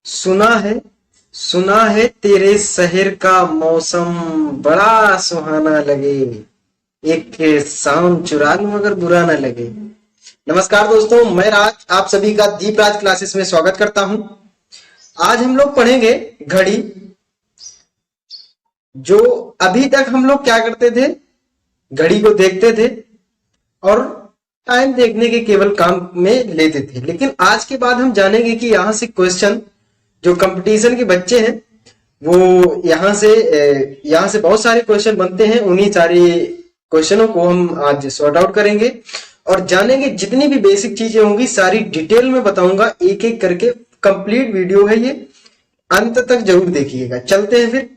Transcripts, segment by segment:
सुना है तेरे शहर का मौसम बड़ा सुहाना लगे। एक शाम चुरा लूं मगर बुरा ना लगे। नमस्कार दोस्तों, मैं राज आप सभी का दीप राज क्लासेस में स्वागत करता हूं। आज हम लोग पढ़ेंगे घड़ी। जो अभी तक हम लोग क्या करते थे, घड़ी को देखते थे और टाइम देखने के केवल काम में लेते थे, लेकिन आज के बाद हम जानेंगे कि यहाँ से क्वेश्चन जो कंपटीशन के बच्चे हैं वो यहाँ से बहुत सारे क्वेश्चन बनते हैं। उन्हीं सारे क्वेश्चनों को हम आज सॉर्ट आउट करेंगे और जानेंगे। जितनी भी बेसिक चीजें होंगी सारी डिटेल में बताऊंगा, एक एक करके। कंप्लीट वीडियो है ये, अंत तक जरूर देखिएगा। चलते हैं फिर।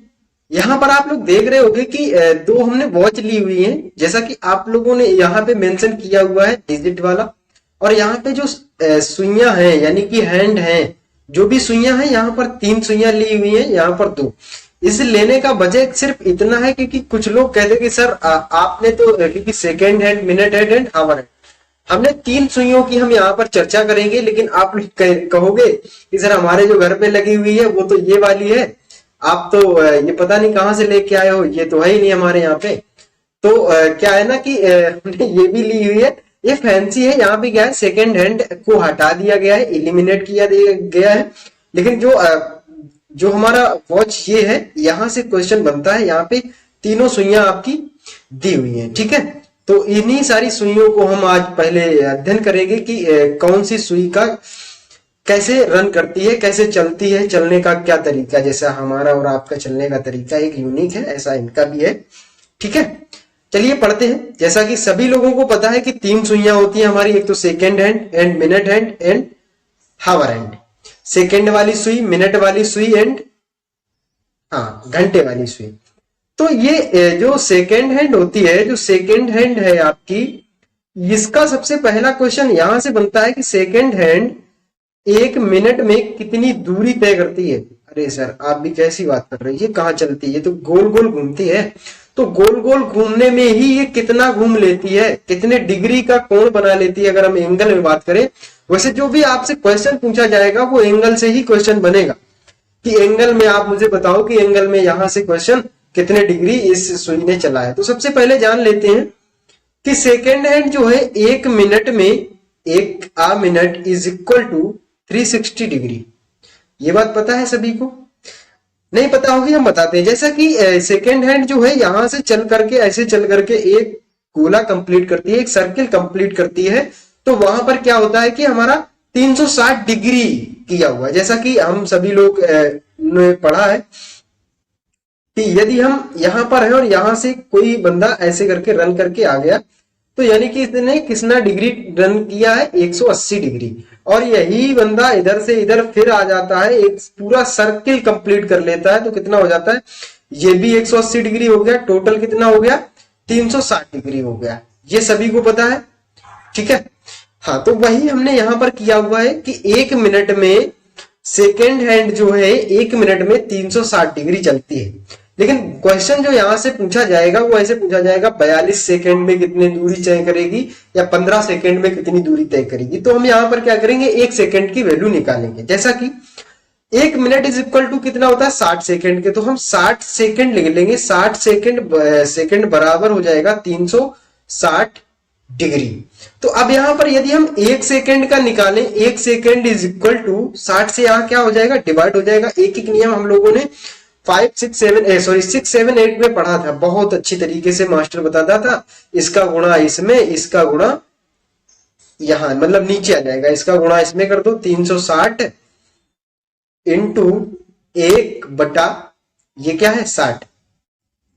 यहाँ पर आप लोग देख रहे होंगे कि दो हमने वॉच ली हुई है, जैसा कि आप लोगों ने यहाँ पे मेंशन किया हुआ है डिजिट वाला। और यहाँ पे जो सुइयां हैं यानी कि हैंड हैं, जो भी सुइयां हैं, यहाँ पर 3 सुइयां ली हुई हैं, यहाँ पर 2। इसे लेने का वजह सिर्फ इतना है क्योंकि कुछ लोग कहते कि सर आपने तो क्योंकि second hand, minute hand and hour hand, हमने 3 सुइयों की हम यहाँ पर चर्चा करेंगे। लेकिन आप लोग कहोगे कि सर हमारे जो घर पे लगी हुई है वो तो ये वाली है, आप तो ये पता नहीं कहाँ से लेके आए हो, ये तो है ही नहीं हमारे यहाँ पे। तो क्या है ना कि हमने ये भी ली हुई है, ये फैंसी है। यहाँ पे क्या है, सेकेंड हैंड को हटा दिया गया है, एलिमिनेट किया गया है। लेकिन जो हमारा वॉच ये है, यहाँ से क्वेश्चन बनता है। यहाँ पे तीनों सुइयां आपकी दी हुई हैं, ठीक है। तो इन्हीं सारी सुइयों को हम आज पहले अध्ययन करेंगे कि कौन सी सुई का कैसे रन करती है, कैसे चलती है, चलने का क्या तरीका। जैसा हमारा और आपका चलने का तरीका एक यूनिक है, ऐसा इनका भी है, ठीक है। चलिए पढ़ते हैं। जैसा कि सभी लोगों को पता है कि 3 सुइयां होती हैं हमारी, एक तो second hand and minute hand and hour hand. Second वाली सुई, मिनट वाली सुई एंड घंटे वाली सुई। तो ये जो सेकेंड हैंड होती है, जो सेकेंड हैंड है आपकी, इसका सबसे पहला क्वेश्चन यहां से बनता है कि सेकेंड हैंड 1 मिनट में कितनी दूरी तय करती है। अरे सर आप भी कैसी बात कर रहे हैं, ये कहाँ चलती है, ये तो गोल गोल घूमती है। तो गोल गोल घूमने में ही ये कितना घूम लेती है, कितने डिग्री का कोण बना लेती है। अगर हम एंगल में बात करें, वैसे जो भी आपसे क्वेश्चन पूछा जाएगा वो एंगल से ही क्वेश्चन बनेगा कि एंगल में आप मुझे बताओ कि एंगल में यहां से क्वेश्चन कितने डिग्री इस सुई ने चला है। तो सबसे पहले जान लेते हैं कि सेकेंड हैंड जो है 1 मिनट में, 1 minute is equal to 360 degree. ये बात पता है सभी को? नहीं पता होगी, हम बताते हैं। जैसा कि सेकेंड हैंड जो है यहां से चल करके, ऐसे चल करके एक गोला कंप्लीट करती है, एक सर्किल कंप्लीट करती है। तो वहां पर क्या होता है कि हमारा 360 डिग्री किया हुआ है। जैसा कि हम सभी लोग ने पढ़ा है कि यदि हम यहां पर है और यहां से कोई बंदा ऐसे करके रन करके आ गया, तो यानी कि इसने कितना डिग्री रन किया है, 180 डिग्री। और यही बंदा इधर से इधर फिर आ जाता है, एक पूरा सर्किल कंप्लीट कर लेता है, तो कितना हो जाता है, ये भी 180 डिग्री हो गया। टोटल कितना हो गया, 360 डिग्री हो गया। ये सभी को पता है, ठीक है। हाँ, तो वही हमने यहां पर किया हुआ है कि 1 मिनट में सेकेंड हैंड जो है 1 मिनट में 360 डिग्री चलती है। लेकिन क्वेश्चन जो यहां से पूछा जाएगा वो ऐसे पूछा जाएगा, 42 सेकेंड में कितनी दूरी तय करेगी या 15 सेकेंड में कितनी दूरी तय करेगी। तो हम यहां पर क्या करेंगे, 1 सेकेंड की वैल्यू निकालेंगे। जैसा कि 1 मिनट इज इक्वल टू कितना होता है, 60 सेकेंड के। तो हम 60 सेकेंड लिख लेंगे। 60 सेकेंड बराबर हो जाएगा 360 डिग्री। तो अब यहां पर यदि हम 1 सेकेंड का निकालें, 1 सेकेंड इज इक्वल टू 60 से यहां क्या हो जाएगा, डिवाइड हो जाएगा। एक एक नियम हम लोगों ने 6 7 8 में पढ़ा था, बहुत अच्छी तरीके से मास्टर बताता था। इसका गुणा इसमें, इसका गुणा यहां, मतलब नीचे आ जाएगा। इसका गुणा इसमें कर दो, 360 इंटू 1 बटा ये क्या है, 60,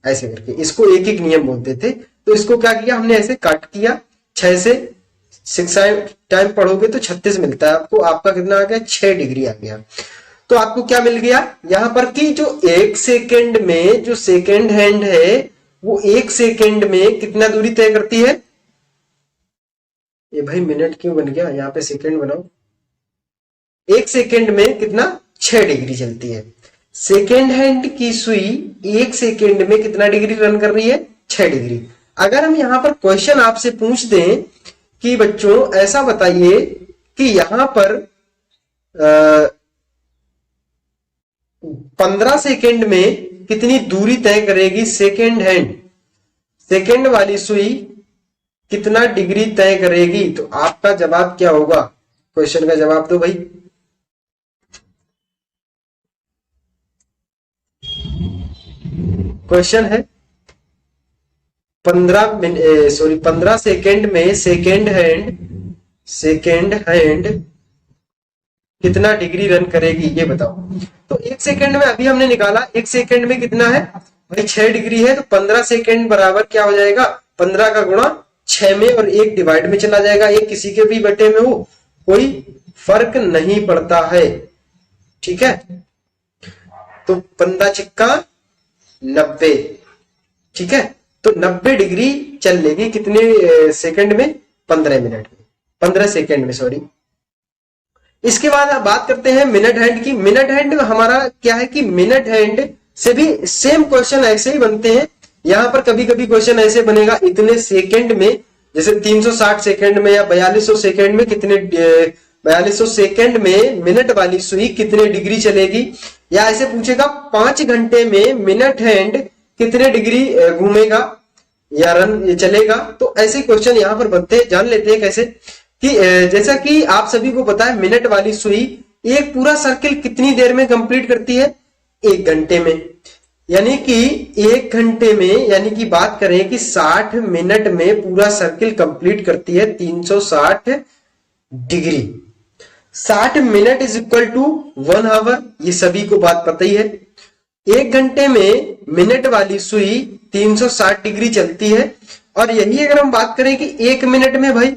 ऐसे करके। इसको एक एक नियम बोलते थे। तो इसको क्या किया हमने, ऐसे काट किया। 6 से 6 टाइम पढ़ोगे तो 36 मिलता है आपको। आपका कितना आ गया, 6 डिग्री आ गया। तो आपको क्या मिल गया यहां पर कि जो 1 सेकेंड में जो सेकेंड हैंड है वो 1 सेकेंड में कितना दूरी तय करती है। ये भाई मिनट क्यों बन गया, यहाँ पे सेकेंड बनाओ। 1 सेकेंड में कितना, 6 डिग्री चलती है। सेकेंड हैंड की सुई 1 सेकेंड में कितना डिग्री रन कर रही है, 6 डिग्री। अगर हम यहां पर क्वेश्चन आपसे पूछ दें कि बच्चों ऐसा बताइए कि यहां पर 15 सेकेंड में कितनी दूरी तय करेगी सेकेंड हैंड, सेकेंड वाली सुई कितना डिग्री तय करेगी? तो आपका जवाब क्या होगा? क्वेश्चन का जवाब दो भाई। क्वेश्चन है 15 सेकेंड में सेकेंड हैंड कितना डिग्री रन करेगी, ये बताओ। तो 1 सेकेंड में अभी हमने निकाला, 1 सेकेंड में कितना है भाई 6 डिग्री है, तो 15 सेकेंड बराबर क्या हो जाएगा 15 का गुणा 6 में, और 1 डिवाइड में चला जाएगा, 1 किसी के भी बटे में हो कोई फर्क नहीं पड़ता है, ठीक है। तो 15 चिक्का 90, ठीक है। तो 90 डिग्री चल लेगी कितने सेकंड में? 15 मिनट में, 15 सेकंड में, सॉरी। इसके बाद आप बात करते हैं मिनट हैंड की। मिनट हैंड हमारा क्या है कि मिनट हैंड से भी सेम क्वेश्चन ऐसे ही बनते हैं। यहां पर कभी कभी क्वेश्चन ऐसे बनेगा इतने सेकंड में, जैसे 360 सेकंड में या 4200 सेकंड में कितने 4200 सेकंड में मिनट वाली सुई कितने डिग्री चलेगी, या ऐसे पूछेगा 5 घंटे में मिनट हैंड कितने डिग्री घूमेगा या रन चलेगा। तो ऐसे क्वेश्चन यहां पर बनते हैं। जान लेते हैं कैसे कि जैसा कि आप सभी को पता है मिनट वाली सुई एक पूरा सर्किल कितनी देर में कंप्लीट करती है? 1 घंटे में। यानी कि 1 घंटे में, यानी कि बात करें कि 60 मिनट में पूरा सर्किल कंप्लीट करती है 360 degree. 60 minute is equal to 1 hour, ये सभी को बात पता ही है। 1 घंटे में मिनट वाली सुई 360 डिग्री चलती है, और यही अगर हम बात करें कि 1 मिनट में भाई,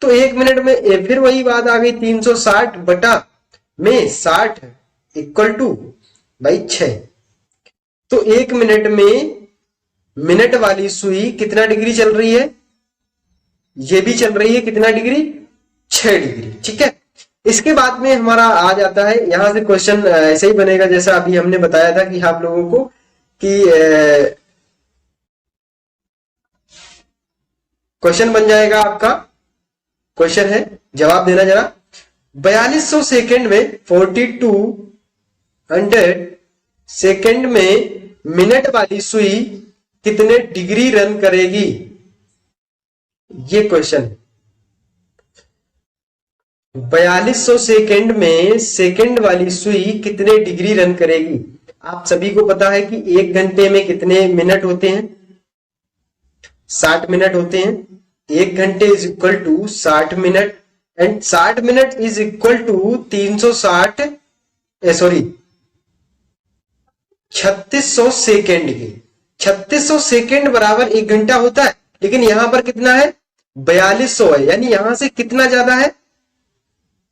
तो 1 मिनट में फिर वही बात आ गई 360 बटा में 60 इक्वल टू भाई 6। तो 1 मिनट में मिनट वाली सुई कितना डिग्री चल रही है? ये भी चल रही है कितना डिग्री? 6 डिग्री, ठीक है। इसके बाद में हमारा आ जाता है, यहां से क्वेश्चन ऐसे ही बनेगा जैसा अभी हमने बताया था कि आप लोगों को कि क्वेश्चन बन जाएगा आपका। क्वेश्चन है, जवाब देना जरा। 4200 सेकंड में 4200 सेकंड में मिनट वाली सुई कितने डिग्री रन करेगी? ये क्वेश्चन है। 4200 सेकंड में सेकंड वाली सुई कितने डिग्री रन करेगी? आप सभी को पता है कि 1 घंटे में कितने मिनट होते हैं? 60 मिनट होते हैं। 1 घंटे is equal to 60 minute, and 60 minute is equal to 3600 second की। 3600 सेकेंड बराबर 1 घंटा होता है, लेकिन यहां पर कितना है? 4200 है, यानी यहां से कितना ज्यादा है?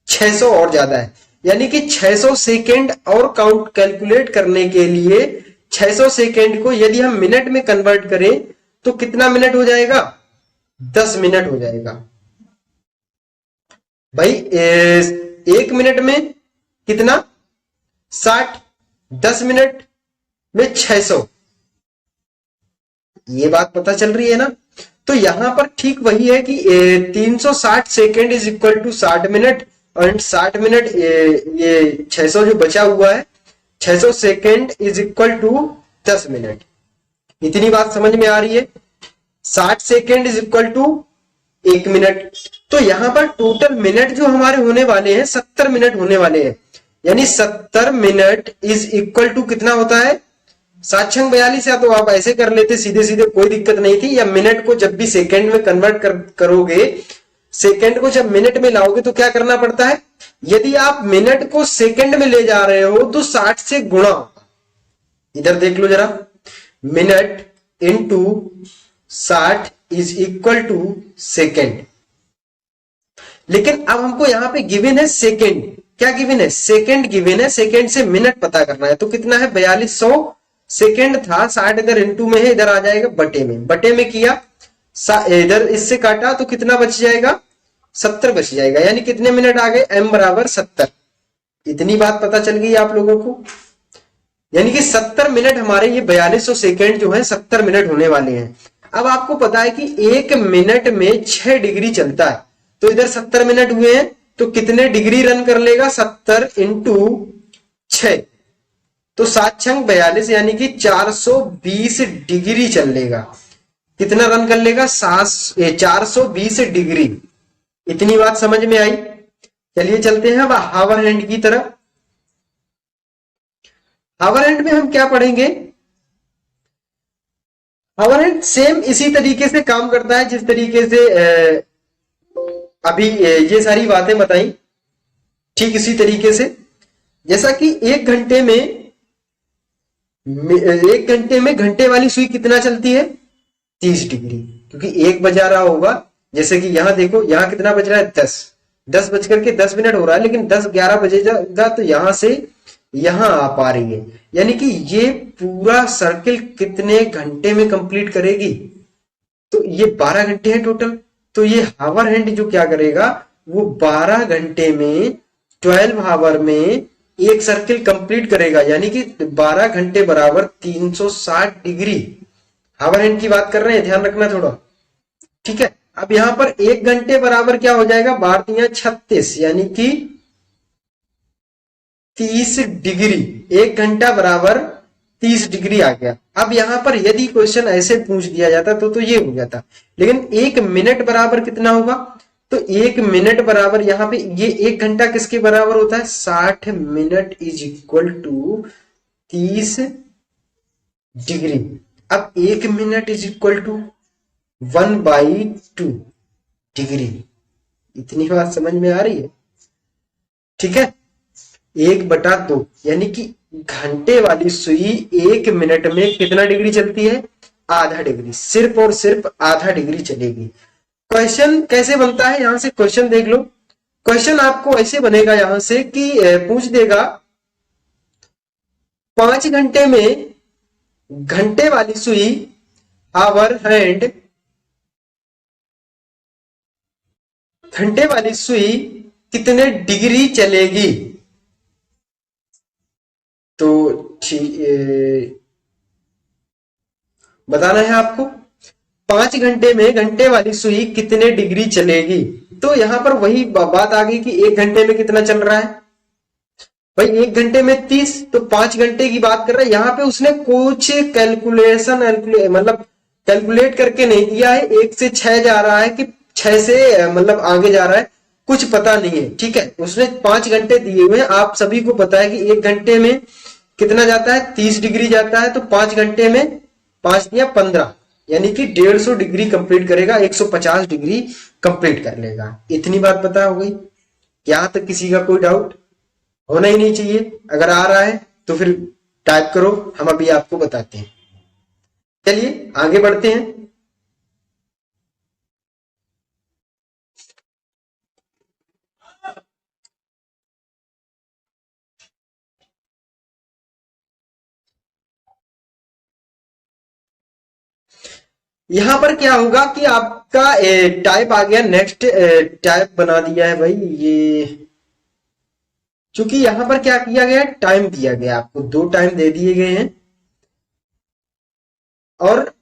600 और ज्यादा है। यानी कि 600 सेकेंड और काउंट कैलकुलेट करने के लिए 600 सेकेंड को यदि हम मिनट में कन्वर्ट करें तो कितना मिनट हो जाएगा? 10 मिनट हो जाएगा भाई। 1 मिनट में कितना? 60, 10 मिनट में 600, ये बात पता चल रही है ना। तो यहां पर ठीक वही है कि 360 second is equal to 60 minute, और 60 मिनट ये 600 जो बचा हुआ है 600 second is equal to 10 minute. इतनी बात समझ में आ रही है? 60 second is equal to 1 minute. तो यहां पर टोटल मिनट जो हमारे होने वाले हैं 70 मिनट होने वाले हैं, यानी 70 मिनट इज इक्वल टू कितना होता है? 7×42, या तो आप ऐसे कर लेते सीधे सीधे, कोई दिक्कत नहीं थी, या मिनट को जब भी सेकेंड में कन्वर्ट करोगे, सेकेंड को जब मिनट में लाओगे तो क्या करना पड़ता है? यदि आप मिनट को सेकेंड में ले जा रहे हो तो 60 से गुणा होगा। इधर देख लो जरा, minute into 60 is equal to second. लेकिन अब हमको यहां पे गिवन है सेकेंड। क्या गिवन है? सेकेंड गिवन है। सेकेंड से मिनट पता करना है, तो कितना है? 4200 सेकेंड था, 60 इधर इंटू में है, इधर आ जाएगा बटे में। बटे में किया, इधर इससे काटा तो कितना बच जाएगा? 70 बच जाएगा। यानी कितने मिनट आ गए? m बराबर 70। इतनी बात पता चल गई आप लोगों को। यानी कि 70 मिनट हमारे ये 4200 सेकेंड जो है 70 मिनट होने वाले हैं। अब आपको पता है कि 1 मिनट में 6 डिग्री चलता है, तो इधर 70 मिनट हुए हैं, तो कितने डिग्री रन कर लेगा? 70 इंटू 6, तो 7 छंग 42 यानी कि 420 डिग्री चल लेगा। कितना रन कर लेगा? 420 डिग्री। इतनी बात समझ में आई। चलिए चलते हैं अब हावर हैंड की तरफ। हावर हैंड में हम क्या पढ़ेंगे? हावर हैंड सेम इसी तरीके से काम करता है जिस तरीके से अभी ये सारी बातें बताई, ठीक इसी तरीके से। जैसा कि एक घंटे में घंटे वाली सुई कितना चलती है? 30 डिग्री, क्योंकि 1 बजा रहा होगा। जैसे कि यहां देखो, यहां कितना बज रहा है? 10 बज करके 10 मिनट हो रहा है, लेकिन 10-11 बजेगा तो यहां से यहां आ पा रही है। यानी कि ये पूरा सर्किल कितने घंटे में कंप्लीट करेगी? तो ये 12 घंटे है टोटल। तो ये हावर हैंड जो क्या करेगा, वो 12 घंटे में 12 हावर में एक सर्किल कंप्लीट करेगा। यानी कि 12 घंटे बराबर 360 डिग्री। हावर हैंड की बात कर रहे हैं, ध्यान रखना थोड़ा, ठीक है। अब यहां पर 1 घंटे बराबर क्या हो जाएगा? 12×36 यानी कि 30 डिग्री। 1 घंटा बराबर 30 डिग्री आ गया। अब यहां पर यदि क्वेश्चन ऐसे पूछ दिया जाता तो ये हो जाता, लेकिन 1 मिनट बराबर कितना होगा? तो 1 मिनट बराबर यहां पे ये 1 घंटा किसके बराबर होता है? 60 minute is equal to 30 degree. अब 1 minute is equal to 1/2 degree. इतनी बात समझ में आ रही है? ठीक है। 1/2 यानी कि घंटे वाली सुई 1 मिनट में कितना डिग्री चलती है? आधा डिग्री। सिर्फ और सिर्फ आधा डिग्री चलेगी। क्वेश्चन कैसे बनता है? यहां से क्वेश्चन देख लो। क्वेश्चन आपको ऐसे बनेगा यहां से कि पूछ देगा 5 घंटे में घंटे वाली सुई हावर हैंड, घंटे वाली सुई कितने डिग्री चलेगी? तो बताना है आपको 5 घंटे में घंटे वाली सुई कितने डिग्री चलेगी। तो यहां पर वही बात आ गई कि 1 घंटे में कितना चल रहा है भाई? 1 घंटे में 30, तो 5 घंटे की बात कर रहा है। यहां पे उसने कुछ कैलकुलेशन मतलब कैलकुलेट करके नहीं दिया है। 1 से 6 जा रहा है कि 6 से मतलब आगे जा रहा है, कुछ पता नहीं है, ठीक है। उसने 5 घंटे दिए हुए हैं। आप सभी को पता है कि 1 घंटे में कितना जाता है? 30 डिग्री जाता है। तो 5 घंटे में 5 या 15 यानी कि 150 डिग्री कंप्लीट करेगा, 150 डिग्री कंप्लीट कर लेगा। इतनी बात पता हो गई। यहां तक किसी का कोई डाउट होना ही नहीं चाहिए। अगर आ रहा है तो फिर टाइप करो, हम अभी आपको बताते हैं। चलिए आगे बढ़ते हैं। यहां पर क्या होगा कि आपका टाइप आ गया, नेक्स्ट टाइप बना दिया है भाई ये। चूंकि यहां पर क्या किया गया, टाइम दिया गया, आपको 2 टाइम दे दिए गए हैं। और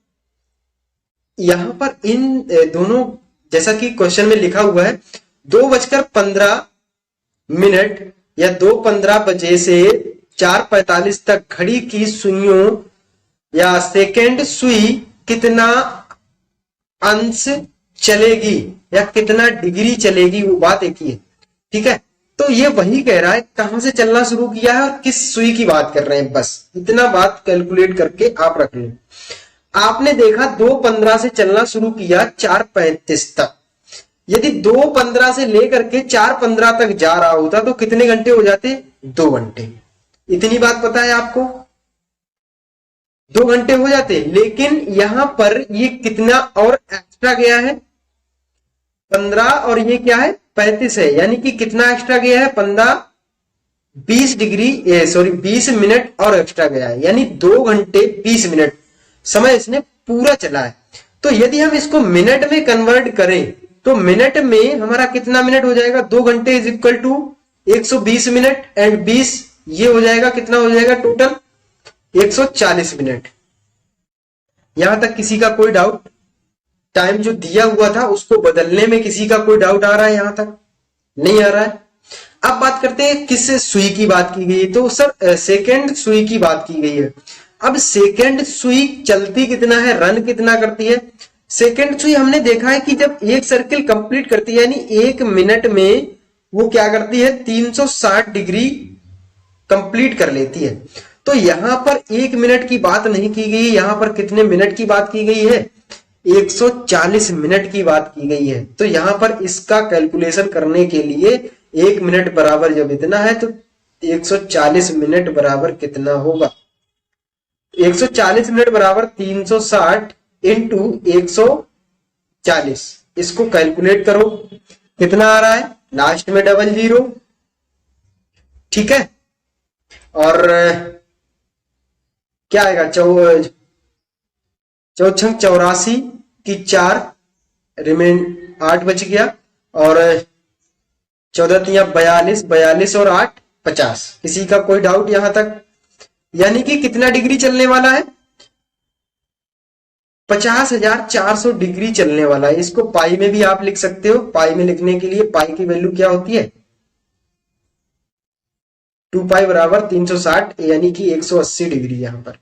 यहां पर इन दोनों, जैसा कि क्वेश्चन में लिखा हुआ है, 2:15 या 2:15 बजे से 4:45 तक घड़ी की सुइयों या सेकेंड सुई कितना अंश चलेगी या कितना डिग्री चलेगी, वो बात एक ही है, ठीक है। तो ये वही कह रहा है कहां से चलना शुरू किया है और किस सुई की बात कर रहे हैं, बस इतना बात कैलकुलेट करके आप रख लो। आपने देखा 2:15 से चलना शुरू किया 4:35 तक। यदि 2:15 से लेकर के 4:15 तक जा रहा होता तो कितने घंटे हो जाते? 2 घंटे। इतनी बात पता है आपको? 2 घंटे हो जाते। लेकिन यहां पर ये कितना और एक्स्ट्रा गया है? 15 और ये क्या है? 35 है। यानी कि कितना एक्स्ट्रा गया है? 20 डिग्री, सॉरी 20 मिनट और एक्स्ट्रा गया है। यानी 2 घंटे 20 मिनट समय इसने पूरा चला है। तो यदि हम इसको मिनट में कन्वर्ट करें तो मिनट में हमारा कितना मिनट हो जाएगा? 2 घंटे is equal to 120 minute and 20, ये हो जाएगा कितना हो जाएगा टोटल? 140 मिनट। यहां तक किसी का कोई डाउट? टाइम जो दिया हुआ था उसको बदलने में किसी का कोई डाउट आ रहा है? यहां तक नहीं आ रहा है। अब बात करते हैं किस सुई की बात की गई है, तो सर सेकेंड सुई की बात की गई है। अब सेकेंड सुई चलती कितना है, रन कितना करती है। सेकेंड सुई हमने देखा है कि जब एक सर्किल कंप्लीट करती है यानी 1 मिनट में वो क्या करती है 360 डिग्री कंप्लीट कर लेती है। तो यहां पर 1 मिनट की बात नहीं की गई, यहां पर कितने मिनट की बात की गई है, 140 मिनट की बात की गई है। तो यहां पर इसका कैलकुलेशन करने के लिए 1 मिनट बराबर जब इतना है तो 140 मिनट बराबर कितना होगा, 140 मिनट बराबर 360 इंटू 140, इसको कैलकुलेट करो कितना आ रहा है, लास्ट में डबल जीरो, ठीक है। और क्या आएगा, चौछंग 84 की 4 रिमेन 8 बच गया, और 14 तिया 42, 42 और 8 50। किसी का कोई डाउट यहां तक, यानी कि कितना डिग्री चलने वाला है, 50,400 डिग्री चलने वाला है। इसको पाई में भी आप लिख सकते हो, पाई में लिखने के लिए पाई की वैल्यू क्या होती है 2 पाई बराबर 360 यानी कि 180 डिग्री यहां पर,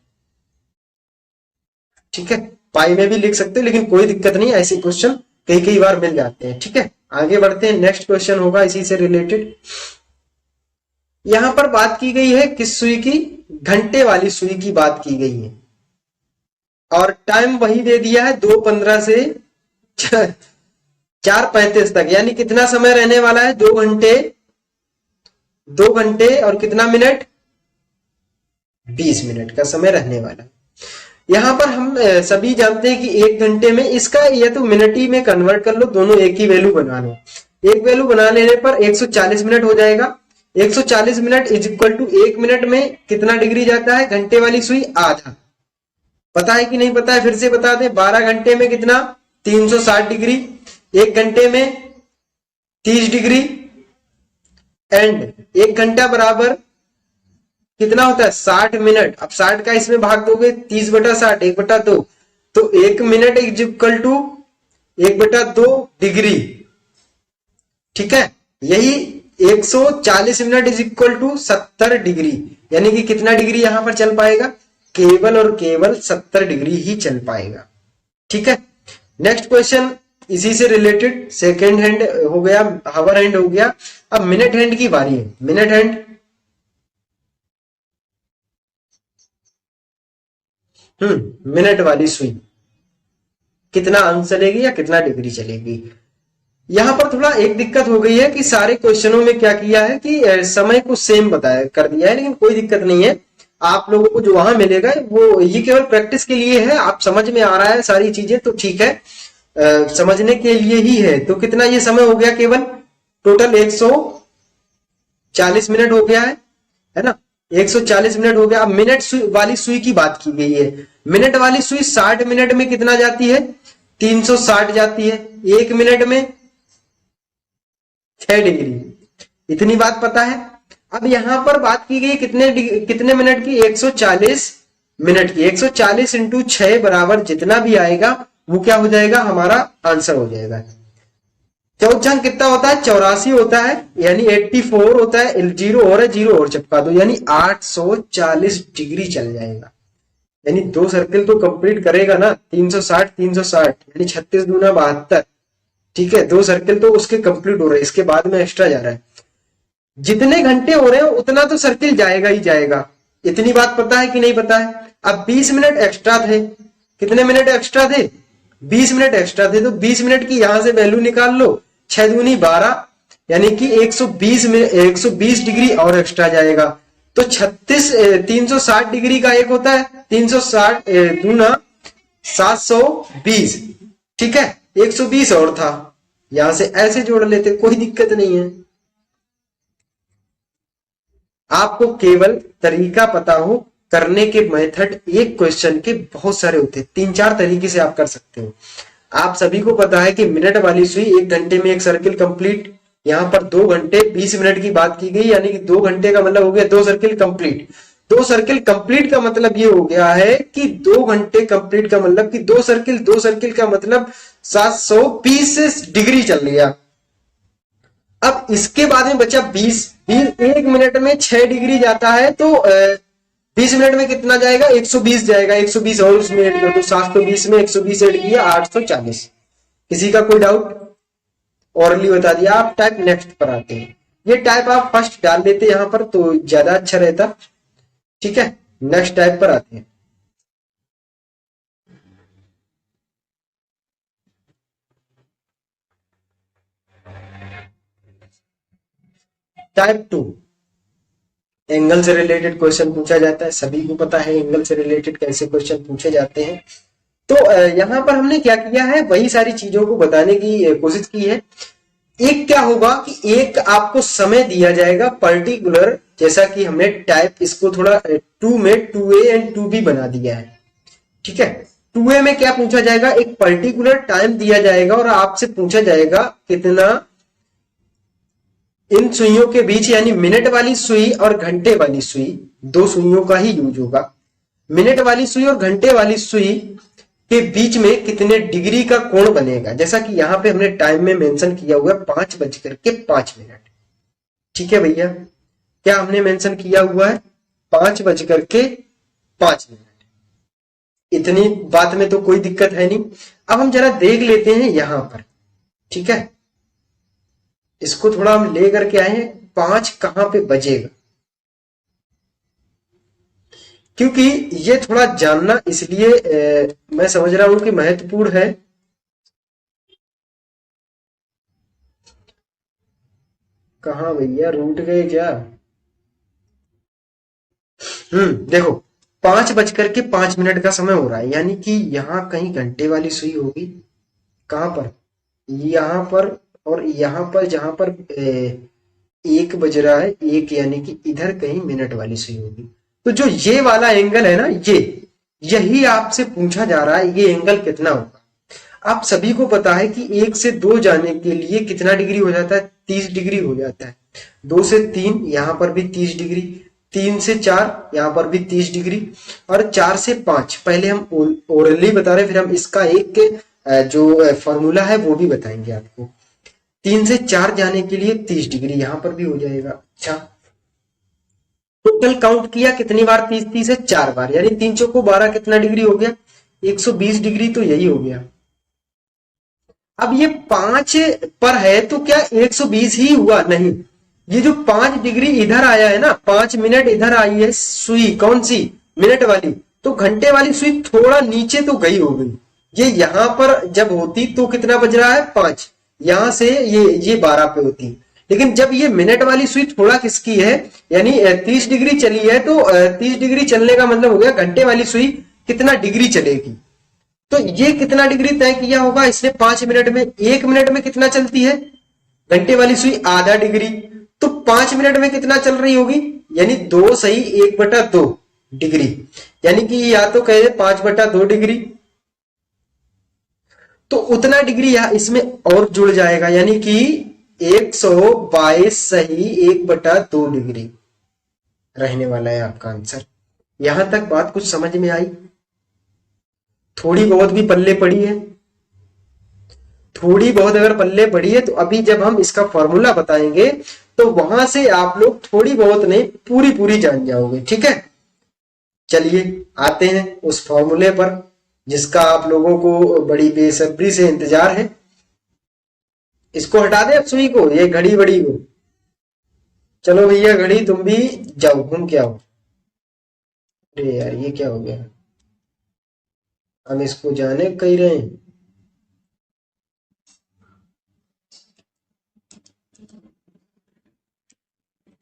ठीक है। पाई में भी लिख सकते हो लेकिन कोई दिक्कत नहीं, ऐसे क्वेश्चन कई कई बार मिल जाते हैं, ठीक है। आगे बढ़ते हैं, नेक्स्ट क्वेश्चन होगा इसी से रिलेटेड। यहां पर बात की गई है किस सुई की, घंटे वाली सुई की बात की गई है, और टाइम वही दे दिया है 2:15 से 4:35 तक, यानी कितना समय रहने वाला है 2 घंटे, 2 घंटे और कितना मिनट 20 मिनट का समय रहने वाला है। यहां पर हम सभी जानते हैं कि 1 घंटे में इसका या तो मिनट ही में कन्वर्ट कर लो, दोनों एक ही वैल्यू बना लो। एक वैल्यू बना लेने पर 140 मिनट हो जाएगा। 140 minute is equal to 1 minute में कितना डिग्री जाता है, घंटे वाली सुई आधा। पता है कि नहीं पता है, फिर से बता दें, 12 घंटे में कितना 360 डिग्री, 1 घंटे में 30 डिग्री, एंड 1 घंटा बराबर कितना होता है 60 मिनट। अब 60 का इसमें भाग दोगे 30/60, 1/2, तो 1 minute is equal to 1/2 degree, ठीक है। यही 140 minute is equal to 70 degree, यानी कि कितना डिग्री यहां पर चल पाएगा, केवल और केवल 70 डिग्री ही चल पाएगा, ठीक है। नेक्स्ट क्वेश्चन इसी से रिलेटेड, सेकेंड हैंड हो गया, हावर हैंड हो गया, अब मिनट हैंड की बारी है। मिनट हैंड, मिनट वाली सुई कितना अंक चलेगी या कितना डिग्री चलेगी। यहां पर थोड़ा एक दिक्कत हो गई है कि सारे क्वेश्चनों में क्या किया है कि समय को सेम बताया कर दिया है, लेकिन कोई दिक्कत नहीं है, आप लोगों को जो वहां मिलेगा वो ये केवल प्रैक्टिस के लिए है। आप समझ में आ रहा है सारी चीजें तो ठीक है, समझने के लिए ही है। तो कितना ये समय हो गया, केवल टोटल 140 मिनट हो गया है ना, 140 मिनट हो गया। अब मिनट वाली सुई की बात की गई है। मिनट वाली सुई 60 मिनट में कितना जाती है, 360 जाती है, 1 मिनट में 6 डिग्री, इतनी बात पता है। अब यहां पर बात की गई कितने मिनट की, 140 मिनट की। 140 इंटू 6 बराबर जितना भी आएगा वो क्या हो जाएगा, हमारा आंसर हो जाएगा। चौथांक कितना होता है, 84 होता है, यानी 84 होता है, जीरो और है, जीरो और चिपका दो, यानी 840 डिग्री चल जाएगा। यानी 2 सर्किल तो कंप्लीट करेगा ना, 360 360 यानी 36 दूना 72, ठीक है। 2 सर्किल तो उसके कंप्लीट हो रहे हैं, इसके बाद में एक्स्ट्रा जा रहा है। जितने घंटे हो रहे हैं उतना तो सर्किल जाएगा ही जाएगा, इतनी बात पता है कि नहीं पता है। अब 20 मिनट एक्स्ट्रा थे, कितने मिनट एक्स्ट्रा थे, 20 मिनट एक्स्ट्रा थे, तो 20 मिनट की यहां से वैल्यू निकाल लो, 6 दूनी 12, यानी कि 120 डिग्री और एक्स्ट्रा जाएगा। तो 360 डिग्री का एक होता है 360 दूना 720, ठीक है, 120 और था, यहां से ऐसे जोड़ लेते, कोई दिक्कत नहीं है। आपको केवल तरीका पता हो, करने के मेथड एक क्वेश्चन के बहुत सारे होते हैं, 3-4 तरीके से आप कर सकते हो। आप सभी को पता है कि मिनट वाली सुई 1 घंटे में एक सर्किल कंप्लीट, यहां पर 2 घंटे 20 मिनट की बात की गई, यानी कि 2 घंटे का मतलब हो गया 2 सर्किल कंप्लीट। 2 सर्किल कंप्लीट का मतलब ये हो गया है कि 2 घंटे कंप्लीट का मतलब कि 2 सर्किल का मतलब 720 डिग्री चल लिया। अब इसके बाद में बचा 20, एक मिनट में 6 डिग्री जाता है तो 20 मिनट में कितना जाएगा, 120 जाएगा। 120 और उसमें ऐड कर दो, 720 में 120 ऐड किया 840। किसी का कोई डाउट? ऑरली बता दिया। आप टाइप नेक्स्ट पर आते हैं। ये टाइप आप फर्स्ट डाल देते यहाँ पर तो ज्यादा अच्छा रहता। ठीक है, नेक्स्ट टाइप पर आते हैं। टाइप 2, एंगल से रिलेटेड क्वेश्चन पूछा जाता है। सभी को पता है एंगल से रिलेटेड कैसे क्वेश्चन पूछे जाते हैं। तो यहाँ पर हमने क्या किया है, वही सारी चीजों को बताने की कोशिश की है। एक क्या होगा कि एक आपको समय दिया जाएगा पर्टिकुलर, जैसा कि हमने टाइप इसको थोड़ा 2 में 2A एंड 2B बना दिया है। ठीक है, 2A में क्या पूछा जाएगा, एक पर्टिकुलर टाइम दिया जाएगा और आपसे पूछा जाएगा कितना इन सुइयों के बीच, यानी मिनट वाली सुई और घंटे वाली सुई, दो सुइयों का ही यूज होगा। मिनट वाली सुई और घंटे वाली सुई के बीच में कितने डिग्री का कोण बनेगा, जैसा कि यहां पे हमने टाइम में मेंशन किया हुआ है 5:05। ठीक है भैया, क्या हमने मेंशन किया हुआ है 5:05। इतनी बात में तो कोई दिक्कत है नहीं। अब हम जरा देख लेते हैं यहां पर। ठीक है, इसको थोड़ा हम ले करके आए हैं, 5 कहां पे बजेगा, क्योंकि ये थोड़ा जानना इसलिए मैं समझ रहा हूं कि महत्वपूर्ण है। कहां भैया, रूट गए क्या? देखो 5:05 का समय हो रहा है, यानी कि यहां कहीं घंटे वाली सुई होगी। कहां पर? यहां पर, और यहां पर जहां पर 1 बज रहा है, 1 यानी कि इधर कहीं मिनट वाली सुई होगी। तो जो ये वाला एंगल है ना, यही आपसे पूछा जा रहा है, ये एंगल कितना होगा। आप सभी को पता है कि 1 से 2 जाने के लिए कितना डिग्री हो जाता है, 30 डिग्री हो जाता है। 2 से 3 यहां पर भी 30 डिग्री, 3 से 4 यहां पर भी 30 डिग्री, और 4 से 5 पहले हम ओरली बता रहे, फिर हम इसका एक जो फॉर्मूला है वो भी बताएंगे आपको। 3 से 4 जाने के लिए 30 डिग्री यहां पर भी हो जाएगा। अच्छा, टोटल काउंट किया कितनी बार, 30 30 है 4 बार, यानी 3 चौको 12 कितना डिग्री हो गया, 120 डिग्री। तो यही हो गया। अब ये 5 पर है तो क्या 120 ही हुआ? नहीं, ये जो 5 डिग्री इधर आया है ना, 5 मिनट इधर आई है सुई, कौन सी, मिनट वाली, तो घंटे वाली सुई थोड़ा नीचे तो गई हो गई। ये यहां पर जब होती तो कितना बज रहा है, 5, यहां से ये 12 पे होती। लेकिन जब ये मिनट वाली सुई थोड़ा किसकी है, यानी 30 डिग्री चली है, तो 30 डिग्री चलने का मतलब हो गया घंटे वाली सुई कितना डिग्री चलेगी। तो ये कितना डिग्री तय किया होगा इसने 5 मिनट में। 1 मिनट में कितना चलती है घंटे वाली सुई, आधा डिग्री। तो 5 मिनट में कितना चल रही होगी, यानी 2 सही 1/2 डिग्री, यानी कि या तो कहे 5/2 डिग्री, तो उतना डिग्री यहां इसमें और जुड़ जाएगा, यानी कि 122 सही 1/2 डिग्री रहने वाला है आपका आंसर। यहां तक बात कुछ समझ में आई? थोड़ी बहुत भी पल्ले पड़ी है, थोड़ी बहुत अगर पल्ले पड़ी है तो अभी जब हम इसका फॉर्मूला बताएंगे तो वहां से आप लोग थोड़ी बहुत नहीं पूरी पूरी जान जाओगे। ठीक है, चलिए आते हैं उस फॉर्मूले पर जिसका आप लोगों को बड़ी बेसब्री से इंतजार है। इसको हटा दे अब सुई को, ये घड़ी बड़ी को। चलो भैया घड़ी तुम भी जाओ, घूम के आओ। अरे यार ये क्या हो गया, हम इसको जाने कह रहे हैं।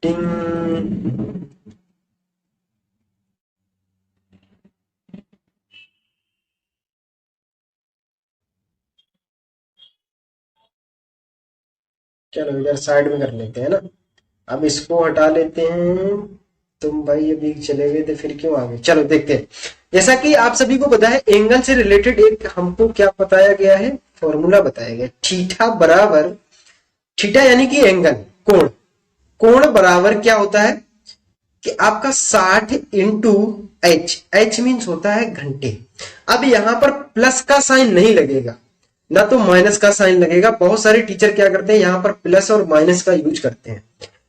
टिंग, चलो इधर साइड में कर लेते हैं ना। अब इसको हटा लेते हैं। तुम भाई अभी चले गए थे, फिर क्यों आ गए? चलो देखते हैं। जैसा कि आप सभी को पता है एंगल से रिलेटेड एक हमको क्या बताया गया है, फॉर्मूला बताया गया, थीटा बराबर, थीटा यानी कि एंगल, कोण, कोण बराबर क्या होता है कि आपका 60 इंटू एच, एच मीन्स होता है घंटे। अब यहां पर प्लस का साइन नहीं लगेगा, ना तो माइनस का साइन लगेगा। बहुत सारे टीचर क्या करते हैं, यहां पर प्लस और माइनस का यूज करते हैं,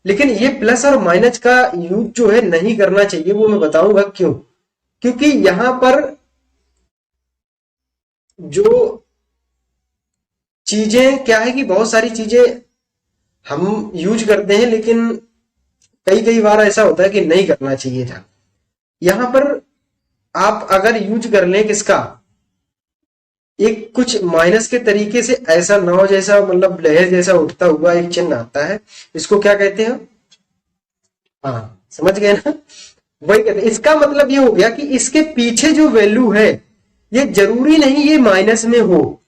लेकिन ये प्लस और माइनस का यूज जो है नहीं करना चाहिए, वो मैं बताऊंगा क्यों। क्योंकि यहां पर जो चीजें क्या है कि बहुत सारी चीजें हम यूज करते हैं, लेकिन कई कई बार ऐसा होता है कि नहीं करना चाहिए था। यहां पर आप अगर यूज कर लें किसका, एक कुछ माइनस के तरीके से ऐसा नाव जैसा मतलब लहर जैसा उठता हुआ एक चिन्ह आता है, इसको क्या कहते हैं? हाँ, समझ गए ना, वही कहते हैं। इसका मतलब ये हो गया कि इसके पीछे जो वैल्यू है ये जरूरी नहीं ये माइनस में हो,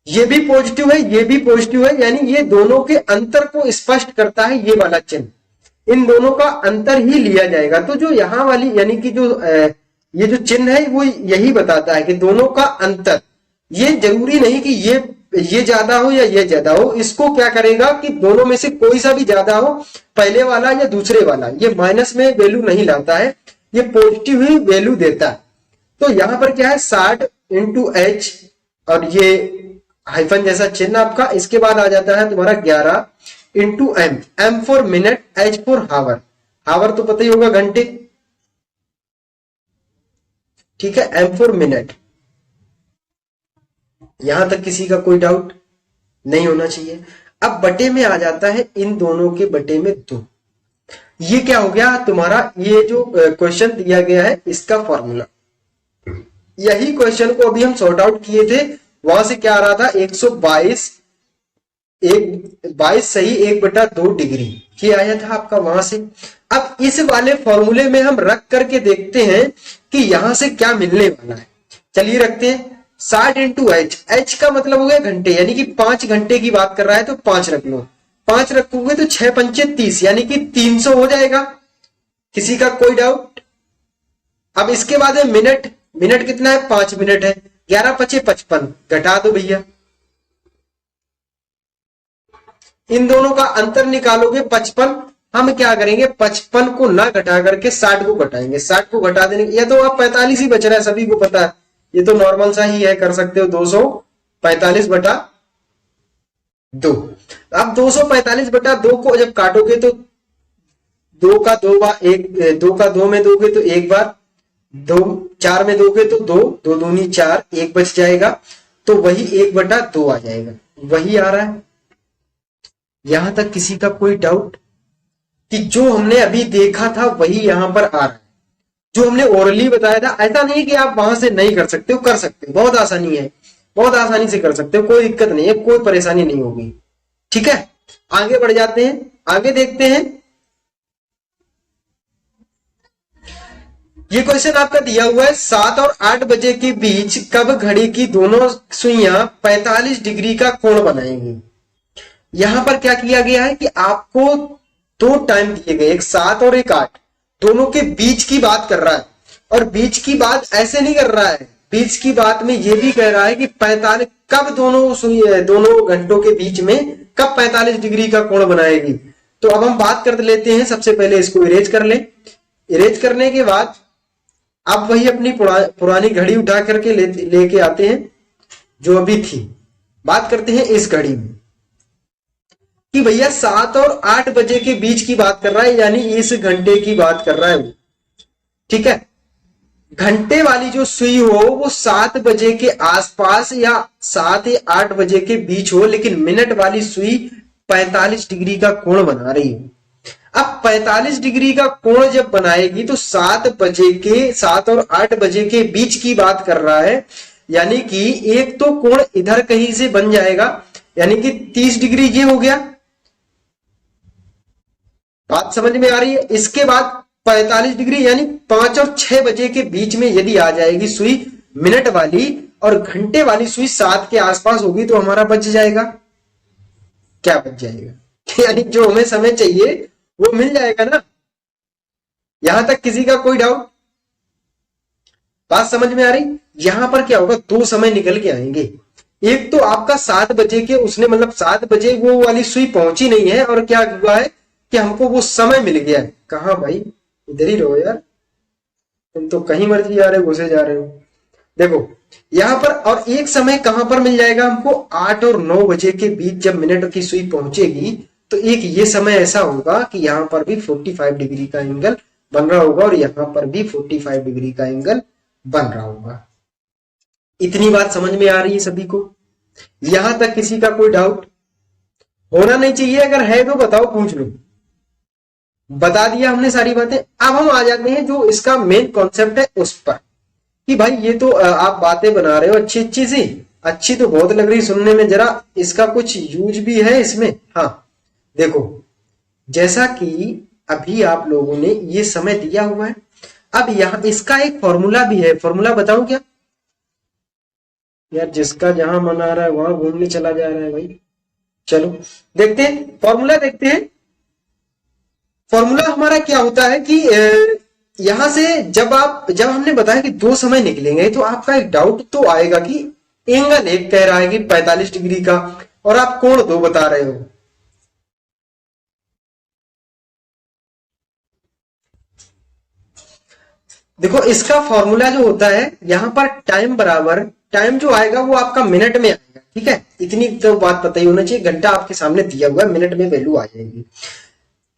ये भी पॉजिटिव है ये भी पॉजिटिव है, यानी ये दोनों के अंतर को स्पष्ट करता है ये वाला चिन्ह। इन दोनों का अंतर ही लिया जाएगा। तो जो यहां वाली यानी कि जो ये जो चिन्ह है वो यही बताता है कि दोनों का अंतर, ये जरूरी नहीं कि ये ज्यादा हो या ये ज्यादा हो, इसको क्या करेगा कि दोनों में से कोई सा भी ज्यादा हो, पहले वाला या दूसरे वाला, ये माइनस में वैल्यू नहीं लाता है, ये पॉजिटिव ही वैल्यू देता है। तो यहां पर क्या है 60 इंटू एच और ये हाइफन जैसा चिन्ह आपका, इसके बाद आ जाता है तुम्हारा 11 into M, M for minute, H for hour, hour तो पता ही होगा घंटे, ठीक है, एम फॉर मिनट। यहां तक किसी का कोई डाउट नहीं होना चाहिए। अब बटे में आ जाता है इन दोनों के बटे में 2। ये क्या हो गया तुम्हारा, ये जो क्वेश्चन दिया गया है इसका फॉर्मूला, यही क्वेश्चन को अभी हम सॉर्ट आउट किए थे। वहां से क्या आ रहा था 122 22 सही 1/2 डिग्री, ये आया था आपका वहां से। अब इस वाले फॉर्मूले में हम रख करके देखते हैं कि यहां से क्या मिलने वाला है। चलिए रखते हैं 60 इंटू एच, एच का मतलब हो गया घंटे, यानी कि 5 घंटे की बात कर रहा है तो 5 रख लो, 5 रखोगे तो 6 पंचे 30, यानी कि 300 हो जाएगा। किसी का कोई डाउट? अब इसके बाद है मिनट, मिनट कितना है 5 मिनट है, 11 पचे 55, घटा दो भैया। इन दोनों का अंतर निकालोगे 55, हम क्या करेंगे 55 को ना घटा करके 60 को घटाएंगे, 60 को घटा देने, या तो आप 45 ही बच रहा है, सभी को पता है, ये तो नॉर्मल सा ही है, कर सकते हो 245/2। अब 245/2 को जब काटोगे तो 2 का 2 बार 1, 2 का 2 में दोगे तो 1 बार, 2 4 में दोगे तो 2, 2 दूनी 4, 1 बच जाएगा, तो वही 1/2 आ जाएगा, वही आ रहा है। यहां तक किसी का कोई डाउट कि जो हमने अभी देखा था वही यहां पर आ रहा है, जो हमने ओरली बताया था। ऐसा नहीं कि आप वहां से नहीं कर सकते हो, कर सकते हो, बहुत आसानी है, बहुत आसानी से कर सकते हो, कोई दिक्कत नहीं है, कोई परेशानी नहीं होगी, ठीक है। आगे बढ़ जाते हैं, आगे देखते हैं। ये क्वेश्चन आपका दिया हुआ है 7 और 8 बजे के बीच कब घड़ी की दोनों सुइयां 45 डिग्री का कोण बनाएंगी। यहां पर क्या किया गया है कि आपको 2 टाइम दिए गए, एक 7 और एक 8, दोनों के बीच की बात कर रहा है। और बीच की बात ऐसे नहीं कर रहा है, बीच की बात में यह भी कह रहा है कि 45 कब दोनों घंटों के बीच में कब 45 डिग्री का कोण बनाएगी। तो अब हम बात कर लेते हैं, सबसे पहले इसको इरेज कर ले। इरेज करने के बाद आप वही अपनी पुरानी घड़ी उठा करके लेके आते हैं जो अभी थी। बात करते हैं इस घड़ी में कि भैया 7 और 8 बजे के बीच की बात कर रहा है, यानी इस घंटे की बात कर रहा है वो, ठीक है। घंटे वाली जो सुई हो वो 7 बजे के आसपास या 7 या 8 बजे के बीच हो, लेकिन मिनट वाली सुई 45 डिग्री का कोण बना रही है। अब 45 डिग्री का कोण जब बनाएगी तो 7 और 8 बजे के बीच की बात कर रहा है, यानी कि एक तो कोण इधर कहीं से बन जाएगा, यानी कि 30 डिग्री ये हो गया। बात समझ में आ रही है? इसके बाद 45 डिग्री यानी 5 और 6 बजे के बीच में यदि आ जाएगी सुई मिनट वाली, और घंटे वाली सुई 7 के आसपास होगी, तो हमारा बच जाएगा, क्या बच जाएगा? यानी जो हमें समय चाहिए वो मिल जाएगा ना। यहां तक किसी का कोई डाउट? बात समझ में आ रही? यहां पर क्या होगा, 2 समय निकल के आएंगे। एक तो आपका 7 बजे के उसने मतलब 7 बजे वो वाली सुई पहुंची नहीं है, और क्या हुआ है कि हमको वो समय मिल गया है। कहां भाई, इधर ही रहो यार, तुम तो कहीं मर्जी जा रहे हो, घुसे जा रहे हो। देखो यहां पर, और एक समय कहां पर मिल जाएगा हमको, 8 और 9 बजे के बीच जब मिनट की सुई पहुंचेगी तो एक ये समय ऐसा होगा कि यहाँ पर भी 45 डिग्री का एंगल बन रहा होगा और यहाँ पर भी 45 डिग्री का एंगल बन रहा होगा। इतनी बात समझ में आ रही है सभी को? यहां तक किसी का कोई डाउट होना नहीं चाहिए, अगर है तो बताओ, पूछ लो। बता दिया हमने सारी बातें। अब हम आ जाते हैं जो इसका मेन कॉन्सेप्ट है उस पर, कि भाई ये तो आप बातें बना रहे हो अच्छी अच्छी सी, अच्छी तो बहुत लग रही सुनने में, जरा इसका कुछ यूज भी है इसमें? हाँ देखो, जैसा कि अभी आप लोगों ने ये समय दिया हुआ है, अब यहां इसका एक फॉर्मूला भी है। फॉर्मूला बताऊं क्या? यार जिसका जहां मन आ रहा है वहां घूमने चला जा रहा है भाई। चलो देखते हैं फॉर्मूला, देखते हैं फॉर्मूला हमारा क्या होता है कि यहां से जब हमने बताया कि दो समय निकलेंगे, तो आपका एक डाउट तो आएगा कि एंगल एक कह रहा है कि 45 डिग्री का और आप कोण दो बता रहे हो। देखो इसका फॉर्मूला जो होता है यहां पर टाइम बराबर, टाइम जो आएगा वो आपका मिनट में आएगा, ठीक है? इतनी तो बात पता ही होना चाहिए, घंटा आपके सामने दिया हुआ है, मिनट में वैल्यू आ जाएगी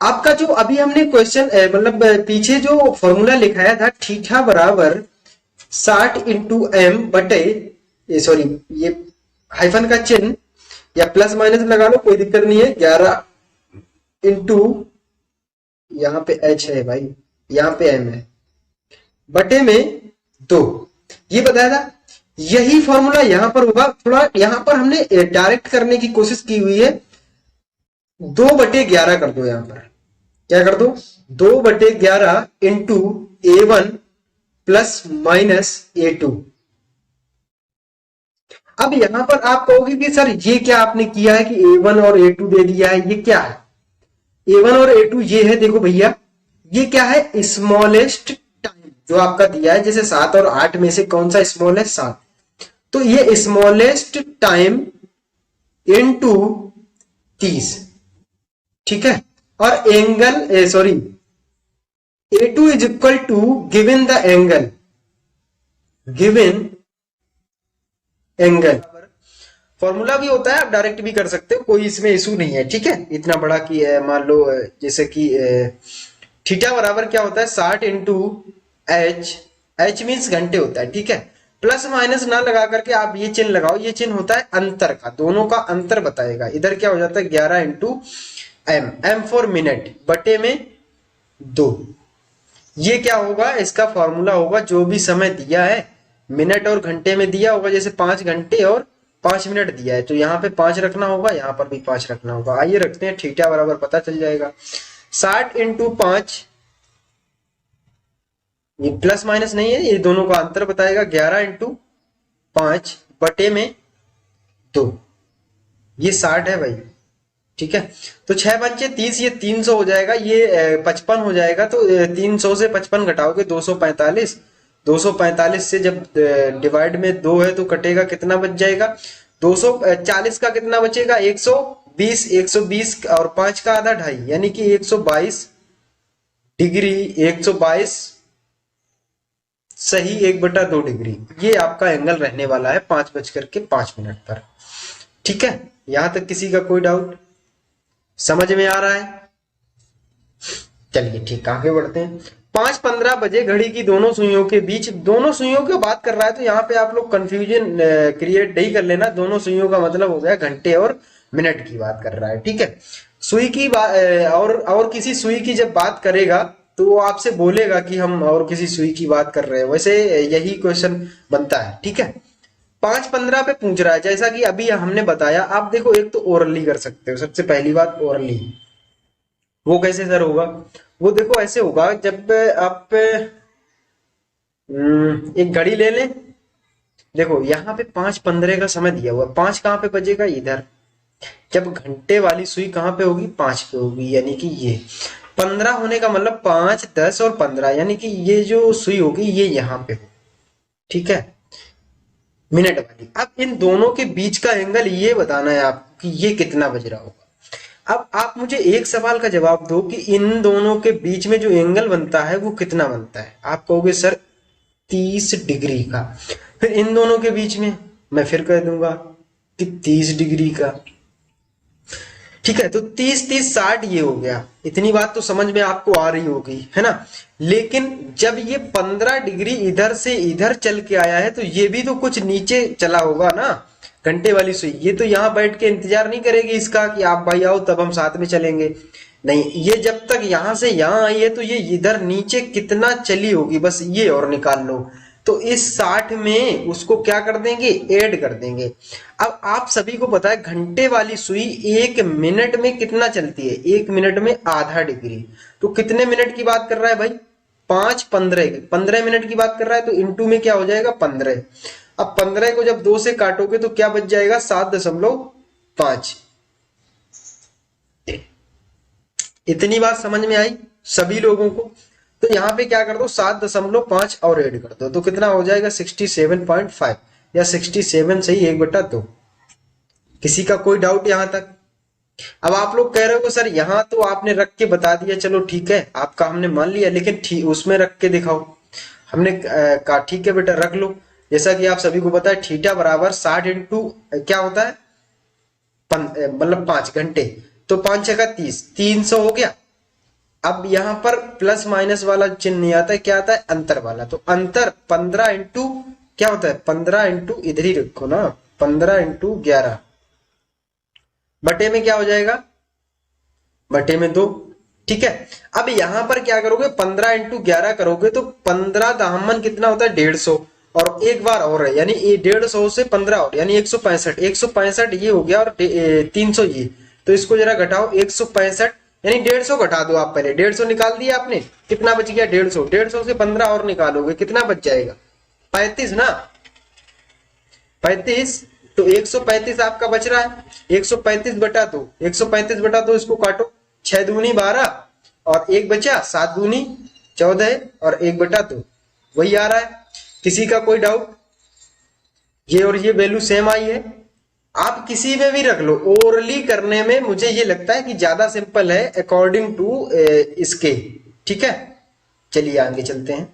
आपका। जो अभी हमने क्वेश्चन मतलब पीछे जो फॉर्मूला लिखाया था, थीटा बराबर 60 इंटू एम बटे, सॉरी ये हाइफन का चिन्ह या प्लस माइनस लगा लो, कोई दिक्कत नहीं है, 11 इंटू यहाँ पे एच है भाई, यहाँ पे एम है, बटे में 2, ये बताया था। यही फॉर्मूला यहां पर होगा। थोड़ा यहां पर हमने डायरेक्ट करने की कोशिश की हुई है, 2/11 कर दो, यहां पर क्या कर दो, 2/11 into A1 plus minus A2। अब यहां पर आप कहोगे कि सर ये क्या आपने किया है कि A1 और A2 दे दिया है, ये क्या है? A1 और A2 ये है, देखो भैया ये क्या है, स्मॉलेस्ट टाइम जो आपका दिया है, जैसे 7 और 8 में से कौन सा स्मॉल है? 7। तो ये स्मॉलेस्ट टाइम इनटू 30, ठीक है? और angle sorry A2 is equal to given the angle, given angle formula भी होता है, आप डायरेक्ट भी कर सकते हो, कोई इसमें इशू नहीं है, ठीक है? इतना बड़ा कि मान लो जैसे कि थीटा बराबर क्या होता है, 60 इंटू एच, एच मीन्स घंटे होता है, ठीक है? प्लस माइनस ना लगा करके आप ये चिन्ह लगाओ, ये चिन्ह होता है अंतर का, दोनों का अंतर बताएगा। इधर क्या हो जाता है 11 into M, M for minute, बटे में 2। ये क्या होगा, इसका फॉर्मूला होगा, जो भी समय दिया है मिनट और घंटे में दिया होगा, जैसे 5 घंटे और 5 मिनट दिया है, तो यहाँ पे 5 रखना होगा, यहाँ पर भी 5 रखना होगा। आइए रखते हैं, थीटा बराबर पता चल जाएगा, 60 इंटू 5, ये प्लस माइनस नहीं है, ये दोनों का अंतर बताएगा, 11 इंटू 5 बटे में 2, ये 60 है भाई, ठीक है? तो 6 पंचे 30, ये 300 हो जाएगा, ये 55 हो जाएगा। तो 300 से 55 घटाओगे 245, 245 से जब डिवाइड में 2 है तो कटेगा, कितना बच जाएगा? 240 का कितना बचेगा? 120, 120 और 5 का आधा 2.5, यानी कि 122 डिग्री, 122 सही 1/2 डिग्री, ये आपका एंगल रहने वाला है 5:05 पर, ठीक है? यहां तक किसी का कोई डाउट समझ में आ रहा है? चलिए ठीक, आगे बढ़ते हैं। 5:15 बजे घड़ी की दोनों सुइयों के बीच, दोनों सुइयों की बात कर रहा है, तो यहाँ पे आप लोग कंफ्यूजन क्रिएट नहीं कर लेना, दोनों सुइयों का मतलब हो गया घंटे और मिनट की बात कर रहा है, ठीक है? सुई की और किसी सुई की जब बात करेगा तो वो आपसे बोलेगा कि हम और किसी सुई की बात कर रहे हैं, वैसे यही क्वेश्चन बनता है, ठीक है? 5:15 पे पूछ रहा है, जैसा कि अभी हमने बताया। आप देखो, एक तो ओरली कर सकते हो, सबसे पहली बात ओरली, वो कैसे सर होगा? वो देखो ऐसे होगा, जब आप एक घड़ी ले लें, देखो यहाँ पे 5:15 का समय दिया हुआ, 5 कहाँ पे बजेगा? इधर। जब घंटे वाली सुई कहाँ पे होगी? 5 पे होगी, यानी कि ये 15 होने का मतलब 5, 10 और 15, यानी कि ये जो सुई होगी ये यहाँ पे हो, ठीक है? मिनट वाली। अब इन दोनों के बीच का एंगल ये बताना है आपको कि ये कितना बज रहा होगा। अब आप मुझे एक सवाल का जवाब दो कि इन दोनों के बीच में जो एंगल बनता है वो कितना बनता है? आप कहोगे सर 30 डिग्री का। फिर इन दोनों के बीच में मैं फिर कह दूंगा कि 30 डिग्री का। ठीक है, तो 30 30 60 ये हो गया। इतनी बात तो समझ में आपको आ रही होगी, है ना। लेकिन जब ये 15 डिग्री इधर से इधर चल के आया है तो ये भी तो कुछ नीचे चला होगा ना। घंटे वाली सुई ये तो यहाँ बैठ के इंतजार नहीं करेगी इसका कि आप भाई आओ तब हम साथ में चलेंगे। नहीं, ये जब तक यहां से यहां आई है तो ये इधर नीचे कितना चली होगी बस ये और निकाल लो। तो इस 60 में उसको क्या कर देंगे, ऐड कर देंगे। अब आप सभी को पता है घंटे वाली सुई 1 मिनट में कितना चलती है, 1 मिनट में आधा डिग्री। तो कितने मिनट की बात कर रहा है भाई, 15 मिनट की बात कर रहा है, तो इंटू में क्या हो जाएगा 15। अब 15 को जब 2 से काटोगे तो क्या बच जाएगा 7.5। इतनी बात समझ में आई सभी लोगों को। तो यहां पे क्या कर दो 7.5 और ऐड कर दो तो कितना हो जाएगा 67.5 या 67 सही 1/2। किसी का कोई डाउट यहां तक? अब आप लोग कह रहे हो सर यहाँ तो आपने रख के बता दिया, चलो ठीक है आपका हमने मान लिया, लेकिन ठीक उसमें रख के दिखाओ। हमने कहा ठीक है बेटा रख लो। जैसा कि आप सभी को पता है थीटा बराबर 60 इंटू क्या होता है मतलब 5 घंटे, तो 5 छका 30, 300 हो गया। अब यहां पर प्लस माइनस वाला चिन्ह नहीं आता है, क्या आता है अंतर वाला। तो अंतर 15 इंटू क्या होता है 15 इंटू इधर ही रखो ना, 15 इंटू 11 बटे में क्या हो जाएगा, बटे में 2। ठीक है, अब यहां पर क्या करोगे 15 इंटू 11 करोगे तो 15 दामन कितना होता है 150, और एक बार और है यानी 150 से 15 और यानी 165, 165 ये हो गया और 300 ये, तो इसको जरा घटाओ 165 यानी 150 घटा दो आप पहले, 150 निकाल दिया आपने, कितना बच गया 150, 150 से 15 और निकालोगे कितना बच जाएगा 35 ना, 35। तो 135 आपका बच रहा है, 135/2, 135/2 इसको काटो, 6 दूनी 12 और एक बचा 7 दूनी 14 और 1/2 वही आ रहा है। किसी का कोई डाउट? ये और ये वैल्यू सेम आई है, आप किसी में भी रख लो, ओरली करने में मुझे ये लगता है कि ज्यादा सिंपल है अकॉर्डिंग टू इसके। ठीक है, चलिए आगे चलते हैं,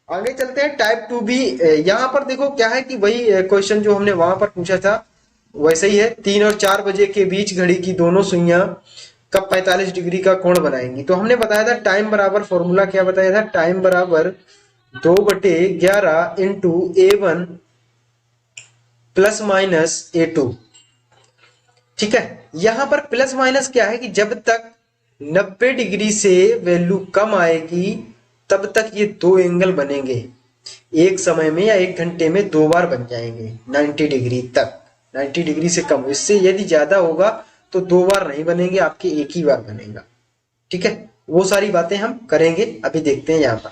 आगे चलते हैं टाइप 2 भी। यहां पर देखो क्या है कि वही क्वेश्चन जो हमने वहां पर पूछा था वैसे ही है, 3 और 4 बजे के बीच घड़ी की दोनों सुइयां कब 45 डिग्री का कोण बनाएंगी। तो हमने बताया था टाइम बराबर, फॉर्मूला क्या बताया था, टाइम बराबर 2/11 into A1 plus minus A2। ठीक है, यहां पर प्लस माइनस क्या है कि जब तक 90 डिग्री से वैल्यू कम आएगी तब तक ये दो एंगल बनेंगे, एक समय में या एक घंटे में 2 बार बन जाएंगे 90 डिग्री तक, 90 डिग्री से कम। इससे यदि ज्यादा होगा तो 2 बार नहीं बनेंगे, आपके एक ही बार बनेगा। ठीक है, वो सारी बातें हम करेंगे, अभी देखते हैं यहाँ पर।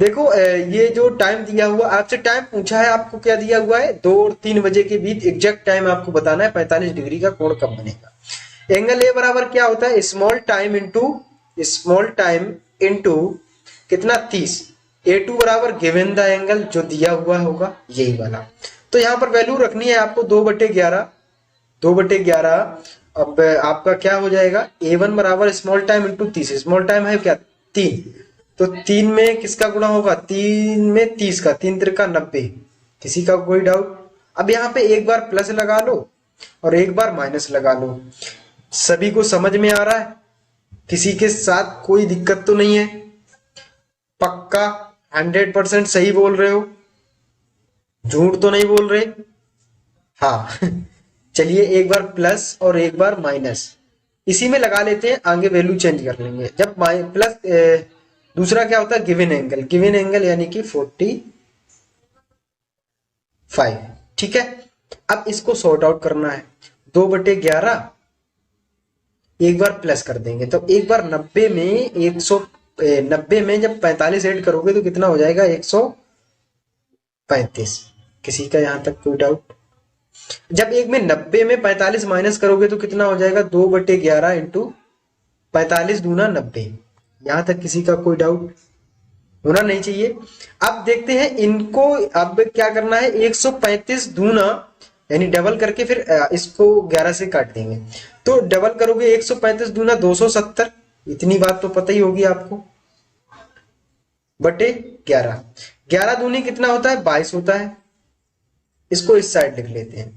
देखो ये जो टाइम दिया हुआ आपसे, टाइम पूछा है आपको, क्या दिया हुआ है 2 और 3 बजे के बीच एग्जैक्ट टाइम आपको बताना है 45 डिग्री का कोण कब बनेगा। एंगल ए बराबर क्या होता है स्मॉल टाइम इंटू कितना 30, A2 बराबर गिवन द एंगल जो दिया हुआ होगा यही वाला। तो यहाँ पर वैल्यू रखनी है आपको 2/11, 2/11। अब आपका क्या हो जाएगा A1 बराबर small time into 30, small time है क्या 3, तो 3 में किसका गुणा होगा 3 में 30 का, 3 त्रिका 90। किसी का कोई डाउट? अब यहाँ पे एक बार प्लस लगा लो और एक बार माइनस लगा लो। सभी को समझ में आ रहा है? किसी के साथ कोई दिक्कत तो नहीं है? पक्का 100% सही बोल रहे हो, झूठ तो नहीं बोल रहे? हाँ चलिए एक बार प्लस और एक बार माइनस इसी में लगा लेते हैं, आगे वैल्यू चेंज कर लेंगे। जब प्लस दूसरा क्या होता है गिवन एंगल, गिवन एंगल यानी कि 45। ठीक है, अब इसको सॉर्ट आउट करना है, 2/11 एक बार प्लस कर देंगे तो एक बार 90 में 90 में जब 45 ऐड करोगे तो कितना हो जाएगा 135। किसी का यहां तक कोई डाउट? जब एक में 90 में 45 माइनस करोगे तो कितना हो जाएगा 2/11 इंटू 45 दूना 90। यहां तक किसी का कोई डाउट होना नहीं चाहिए। अब देखते हैं इनको, अब क्या करना है 135 दूना यानी डबल करके फिर इसको 11 से काट देंगे, तो डबल करोगे 135 दूना 270, इतनी बात तो पता ही होगी आपको, बटे 11, 11 दूनी कितना होता है 22 होता है। इसको इस साइड लिख लेते हैं।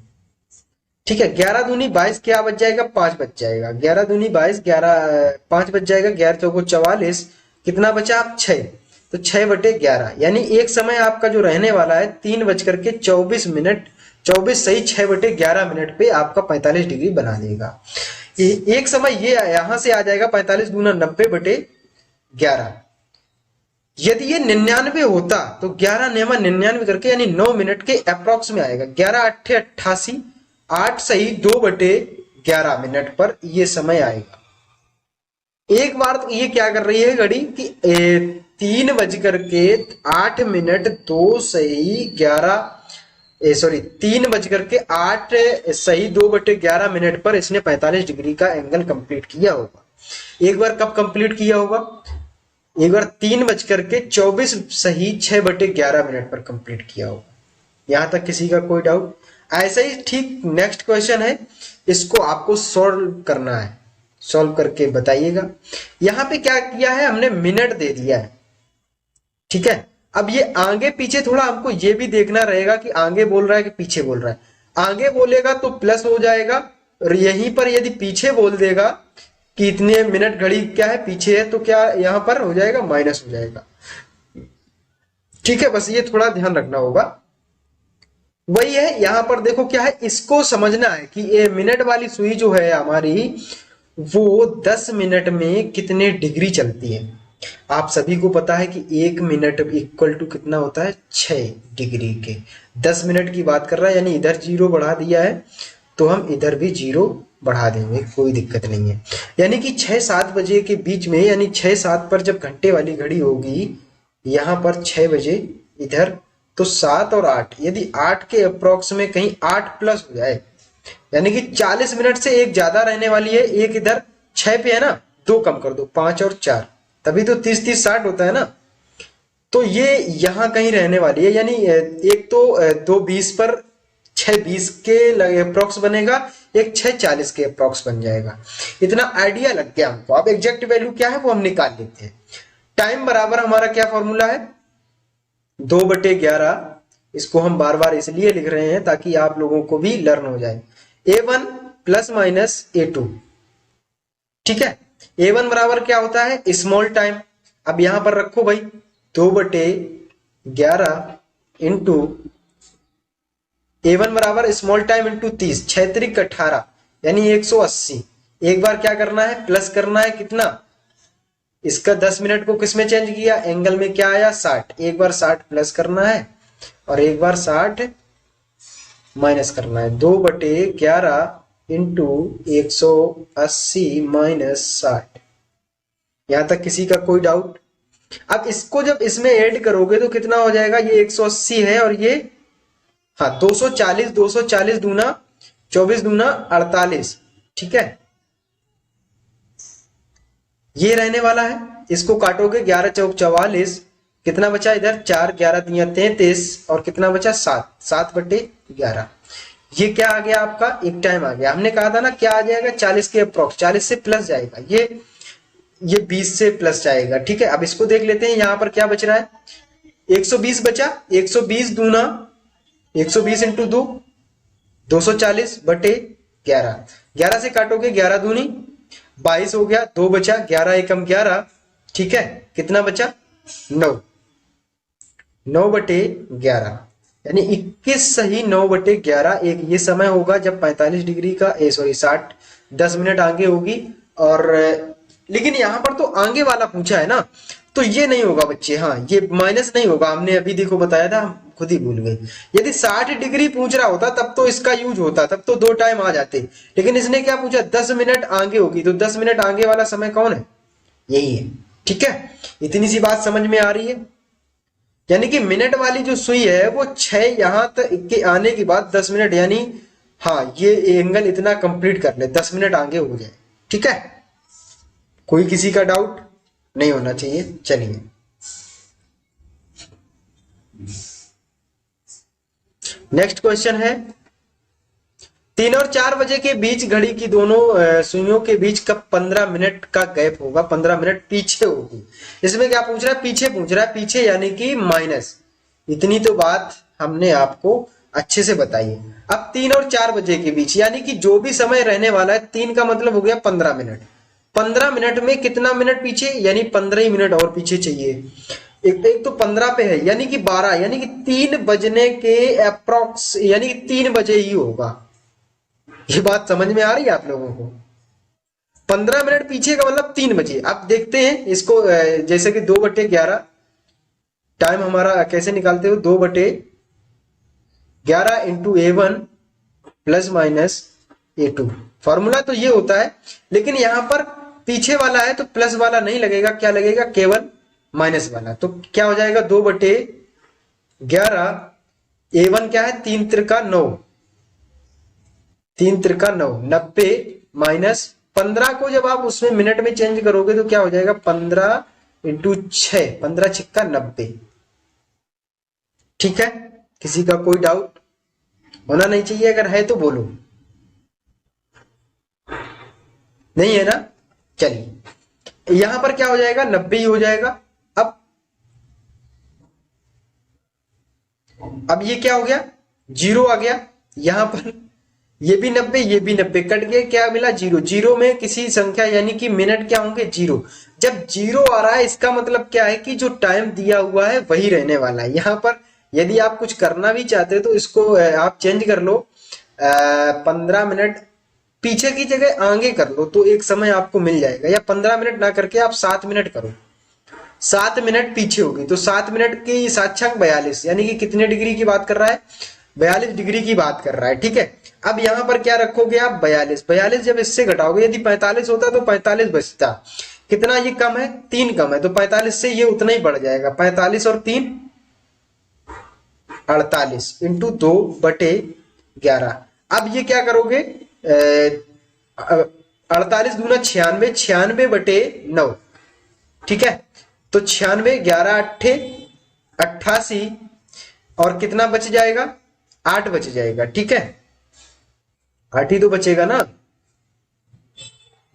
ठीक है, 11 दूनी 22 क्या बच जाएगा, 5 बच जाएगा। 11 दूनी 22, 11 5 बच जाएगा, 11 चौको 44, कितना बचा आप 6, तो 6/11, यानी एक समय आपका जो रहने वाला है 3:24 24 सही 6/11 पे आपका 45 डिग्री बना देगा। एक समय ये यहां से आ जाएगा 45 दूना 90/11। यदि ये 99 होता तो 11 नेमा 99 करके यानी 9 मिनट के अप्रोक्स में आएगा। 11 8 88, 8 सही 2/11 पर ये समय आएगा। एक बार ये क्या कर रही है घड़ी कि 3:08 2 सही 11 3:08 सही 2/11 पर इसने 45 डिग्री का एंगल कंप्लीट किया होगा। एक बार कब कंप्लीट किया होगा, एक बार 3:24 सही 6/11 पर कंप्लीट किया होगा। यहां तक किसी का कोई डाउट? ऐसा ही ठीक नेक्स्ट क्वेश्चन है, इसको आपको सॉल्व करना है, सॉल्व करके बताइएगा। यहां पे क्या किया है हमने, मिनट दे दिया है, ठीक है। अब ये आगे पीछे थोड़ा हमको ये भी देखना रहेगा कि आगे बोल रहा है कि पीछे बोल रहा है। आगे बोलेगा तो प्लस हो जाएगा, और यहीं पर यदि पीछे बोल देगा कि इतने मिनट घड़ी क्या है पीछे है, तो क्या यहां पर हो जाएगा, माइनस हो जाएगा। ठीक है, बस ये थोड़ा ध्यान रखना होगा। वही है, यहां पर देखो क्या है, इसको समझना है कि ये मिनट वाली सुई जो है हमारी, वो 10 मिनट में कितने डिग्री चलती है। आप सभी को पता है कि 1 मिनट इक्वल टू कितना होता है, 6 डिग्री के। 10 मिनट की बात कर रहा है, यानी इधर 0 बढ़ा दिया है तो हम इधर भी 0 बढ़ा देंगे, कोई दिक्कत नहीं है। यानी कि 6-7 बजे के बीच में, यानी 6-7 पर जब घंटे वाली घड़ी होगी, यहां पर 6 बजे इधर, तो 7 और 8, यदि 8 के अप्रोक्स में कहीं 8 प्लस हो जाए, यानी कि 40 मिनट से एक ज्यादा रहने वाली है। एक इधर 6 पे है ना, 2 कम कर दो, 5 और 4, तभी तो 30-30 60 होता है ना। तो ये यहां कहीं रहने वाली है, यानी एक तो 2:20 पर 6:20 के अप्रोक्स बनेगा, एक 6:40 के अप्रोक्स बन जाएगा। इतना आइडिया लग गया हमको। अब एग्जैक्ट वैल्यू क्या है वो हम निकाल लेते हैं। टाइम बराबर हमारा क्या फॉर्मूला है, 2/11। इसको हम बार बार इसलिए लिख रहे हैं ताकि आप लोगों को भी लर्न हो जाए। A1 ± A2, ठीक है। A1 बराबर क्या होता है, स्मॉल टाइम। अब यहां पर रखो भाई, 2/11 इंटू A1 बराबर स्मॉल टाइम इंटू 30, 6 × 18 यानी 180। एक बार क्या करना है, प्लस करना है, कितना, इसका 10 मिनट को किस में चेंज किया, एंगल में क्या आया, 60। एक बार 60 प्लस करना है और एक बार 60 माइनस करना है। 2/11 इंटू 180 माइनस 60। यहां तक किसी का कोई डाउट? अब इसको जब इसमें ऐड करोगे तो कितना हो जाएगा, ये 180 है और ये 240, 240 दूना 24 दूना 48, ठीक है। ये रहने वाला है, इसको काटोगे 11 चौक 44, कितना बचा इधर 4, 11 तिया 33 और कितना बचा 7, 7/11। ये क्या आ गया आपका, एक टाइम आ गया। हमने कहा था ना क्या आ जाएगा, 40 के अप्रोक्स, 40 से प्लस जाएगा, ये 20 से प्लस जाएगा, ठीक है। अब इसको देख लेते हैं, यहां पर क्या बच रहा है, 120 बचा, 120 दूना 120 इंटू 2 240/11। 11 से काटोगे 11 दूनी 22 हो गया, 2 बचा, 11 एकम 11, ठीक है। कितना बचा 9, 9/11 यानी 21 सही 9/11। एक ये समय होगा जब 45 डिग्री का 60 10 मिनट आगे होगी। और लेकिन यहां पर तो आगे वाला पूछा है ना, तो ये नहीं होगा बच्चे, हाँ ये माइनस नहीं होगा। हमने अभी देखो बताया था, हम खुद ही भूल गए। यदि 60 डिग्री पूछ रहा होता तब तो इसका यूज होता, तब तो 2 टाइम आ जाते। लेकिन इसने क्या पूछा, 10 मिनट आगे होगी, तो 10 मिनट आगे वाला समय कौन है, यही है, ठीक है। इतनी सी बात समझ में आ रही है। यानी कि मिनट वाली जो सुई है वो 6 यहां तक के आने के बाद 10 मिनट, यानी हाँ ये एंगल इतना कंप्लीट कर ले, 10 मिनट आगे हो जाए, ठीक है। कोई किसी का डाउट नहीं होना चाहिए। चलिए नेक्स्ट क्वेश्चन है, 3 और 4 बजे के बीच घड़ी की दोनों सुइयों के बीच कब 15 मिनट का गैप होगा, 15 मिनट पीछे होगी। इसमें क्या पूछ रहा है, पीछे पूछ रहा है, पीछे यानी कि माइनस। इतनी तो बात हमने आपको अच्छे से बताइए। अब 3 और 4 बजे के बीच, यानी कि जो भी समय रहने वाला है, 3 का मतलब हो गया 15 मिनट। 15 मिनट में कितना मिनट पीछे, यानी 15 ही मिनट और पीछे चाहिए। एक तो 15 पे है, यानी कि 12, यानी कि 3 बजने के अप्रोक्स, यानी कि 3 बजे ही होगा। ये बात समझ में आ रही है आप लोगों को? 15 मिनट पीछे का मतलब 3 बजे। अब देखते हैं इसको, जैसे कि 2/11 टाइम हमारा कैसे निकालते हो, 2/11 into A1 plus minus A2। Formula तो ये होता है, लेकिन यहां पर पीछे वाला है तो प्लस वाला नहीं लगेगा, क्या लगेगा, केवल माइनस वाला। तो क्या हो जाएगा, 2/11, A1 क्या है, 3 त्रिका 9, 3 त्रिका 9, 90 माइनस 15 को जब आप उसमें मिनट में चेंज करोगे तो क्या हो जाएगा, 15 इंटू 6, 15 छिक्का 90। ठीक है, किसी का कोई डाउट होना नहीं चाहिए, अगर है तो बोलो। नहीं है ना? चलिए, यहां पर क्या हो जाएगा, 90 ही हो जाएगा। अब ये क्या हो गया, 0 आ गया यहां पर। ये भी 90, ये भी 90 कट गए, क्या मिला, 0। 0 में किसी संख्या यानी कि मिनट क्या होंगे, 0। जब 0 आ रहा है इसका मतलब क्या है कि जो टाइम दिया हुआ है वही रहने वाला है। यहां पर यदि आप कुछ करना भी चाहते हो तो इसको आप चेंज कर लो, 15 मिनट पीछे की जगह आगे कर लो तो एक समय आपको मिल जाएगा। या 15 मिनट ना करके आप 7 मिनट करो, 7 मिनट पीछे होगी तो 7 मिनट की साक्षांक 42, यानी कि कितने डिग्री की बात कर रहा है, 42 डिग्री की बात कर रहा है। ठीक है, अब यहां पर क्या रखोगे आप, 42। 42 जब इससे घटाओगे, यदि 45 होता तो 45 बचता। कितना ये कम है, 3 कम है, तो 45 से ये उतना ही बढ़ जाएगा। 45 और 3 48 इंटू 2/11। अब ये क्या करोगे, 48 दूना 96, 96/9। ठीक है, तो 96, 11 अट्ठे 88, और कितना बच जाएगा, 8 बच जाएगा। ठीक है, 8 ही तो बचेगा ना,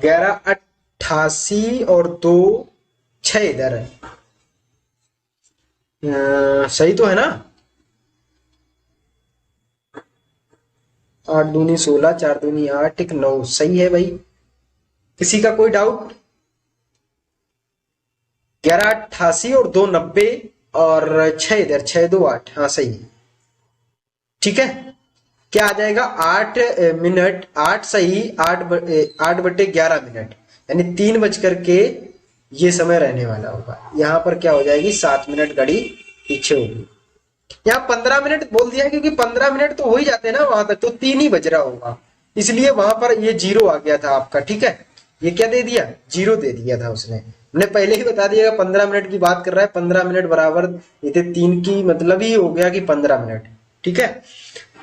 11 88 और 2 6 इधर है, सही तो है ना, 8 दूनी 16, 4 दूनी 8, 1 9, सही है भाई। किसी का कोई डाउट? 11 88 और 2 90 और 6 इधर, 6 2 8, हाँ सही है। ठीक है, क्या आ जाएगा, 8 मिनट, 8 सही, 8/11 मिनट, यानी 3 बज करके ये समय रहने वाला होगा। यहां पर क्या हो जाएगी, 7 मिनट घड़ी पीछे होगी। यहाँ 15 मिनट बोल दिया क्योंकि 15 मिनट तो हो ही जाते हैं ना वहां तक, तो 3 ही बज रहा होगा, इसलिए वहां पर ये 0 आ गया था आपका। ठीक है, ये क्या दे दिया, 0 दे दिया था उसने। हमने पहले ही बता दिया 15 मिनट की बात कर रहा है, 15 मिनट बराबर ये 3 की मतलब ही हो गया कि 15 मिनट। ठीक है,